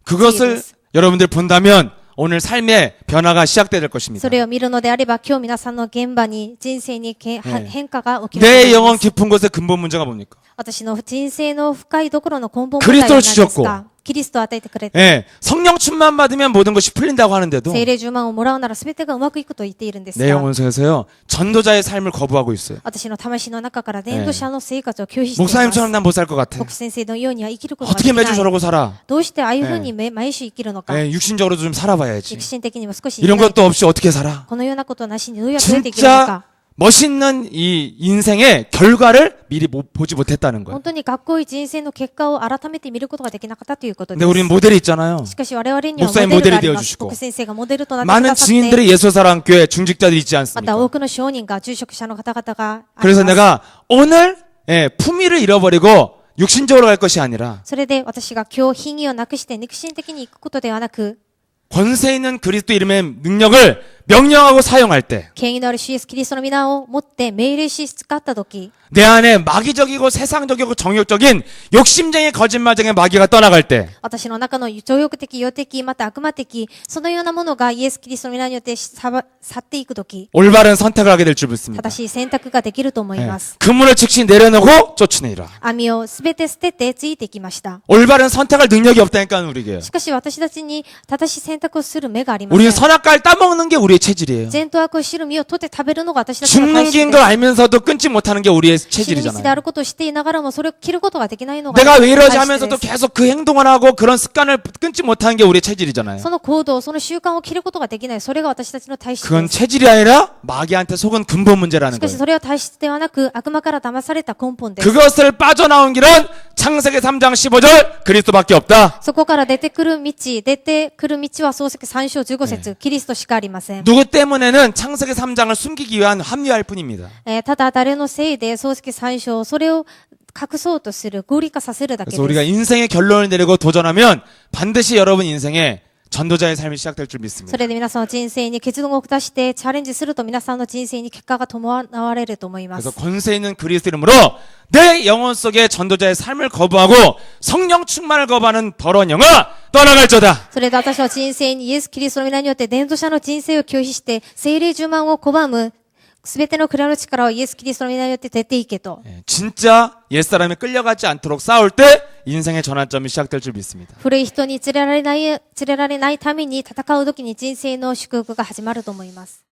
그것을 여러분들 본다면 오늘 삶의 변화가 시작될 것입니다. それを見るのであれば今日皆さんの現場に人生に変化が起きると思い 내 ます。 영혼 깊은 곳의 근본 문제가 뭡니까? 私の人生の深いところの根本問題は 그리스도를 何ですか 주셨고 キリストを与えてくれて、 예, 성령 충만 받으면 모든 것이 풀린다고 하는데도 聖霊10万をもらうなら全てがうまくいくと言っているんです 내 が、 영혼 속에서요 전도자의 삶을 거부하고 있어요. 私の魂の中から伝道者の生活を拒否しています。 목사님처럼 난 못 살 것 같아. 牧師先生のようには生きることがで 어떻게 きな 매주 い。 저러고 살아? どうしてああいうふうに毎週生きるのか。 예, 육신적으로 좀 살아봐야지. 肉心的にも少し生き 이런 ない 것도 없이 어떻게 살아? このようなことなしにどうやって生きていけるの 진짜 か。 멋있는 이 인생의 결과를 미리 보지 못했다는 거예요. 本当にかっこいい人生の結果を改めて見ることができなかったということで 근데 す。 우리는 모델이 있잖아요. しかし我々にはモ 목사님 デルがあ 모델이 り 되어 ます。 주시고 牧先生がモデルとなってく 많은 ださって、 증인들이 예수사랑교회 중직자들이 있지 また 않습니까? 多くの証人が住職者の方々があり 그래서 ます。 내가 오늘 품위를 잃어버리고 육신적으로 갈 것이 아니라 それで私が今日品位をなくして肉親的に行くことではなく、 권세 있는 그리스도 이름의 능력을 명령하고 사용할 때 権威のある主イエスキリストの皆を持って命令し使った時、 내 안에 마귀적이고 세상적이고 정욕적인 욕심쟁이 거짓말쟁이 마귀가 떠나갈 때 私の中の情欲的、欲的、また悪魔的、そのようなものがイエスキリストの皆によって去っていく時、 올바른 선택을 하게 될 줄 믿습니다. 正しい選択ができると思い 예. ます。 그물을 즉시 내려놓고 쫓으니라. 網をすべて捨ててついてきました。 올바른 선택할 능력이 없다니까 우리에게. しかし私たちに正しい選択をする目がありませ 우리는 ん。 선악과를 따먹는 게 우리의 체질이에요. 善と悪を知る実を取って食べるのが私たちの 죽는 体質 길인 で 걸 す。 알면서도 끊지 못하는 게 우리의 死ぬ道であ 체질이잖아요. ることを知っていながらもそれを切ることができないのが 내가 왜 体 이러지 質 하면서도 です。 계속 그 행동을 하고 그런 습관을 끊지 못하는 게 우리의 체질이잖아요. その行動、その習慣を切ることができない。それが私たちの体質 그건 です。 체질이 아니라 마귀한테 속은 근본 문제라는 しかし 거예요. それは体質ではなく悪魔から騙された根本です。 그것을 빠져나온 길은 창세기 3장 15절 그리스도밖에 없다. そこから出てくる道は創世記3章15節、キリストしかありません。 누구 때문에는 창세기 3장을 숨기기 위한 합리화일 뿐입니다. ただ誰のせいで創世記3章、それを隠そうとする、合理化させるだけ 그래서 우리가 です。 인생의 결론을 내리고 도전하면 반드시 여러분 인생에 전도자의 삶이 시작될 줄 믿습니다. それで皆さんの人生に結論を下してチャレンジすると皆さんの人生に結果が伴われると思いま 그래서 す。 권세 있는 그리스도 이름으로 내 영혼 속에 전도자의 삶을 거부하고 성령 충만을 거부하는 더러운 영아 떠나갈저다. それで私の人生にイエス・キリストの皆によって伝道者の人生を拒否して聖霊充満を拒むすべての蔵の力をイエス・キリストの皆によって出ていけと。 진짜 옛사람에 끌려가지 않도록 싸울 때 인생의 전환점이 시작될 줄 믿습니다. 古い人に連れられないために戦う時に人生の祝福が始まると思います。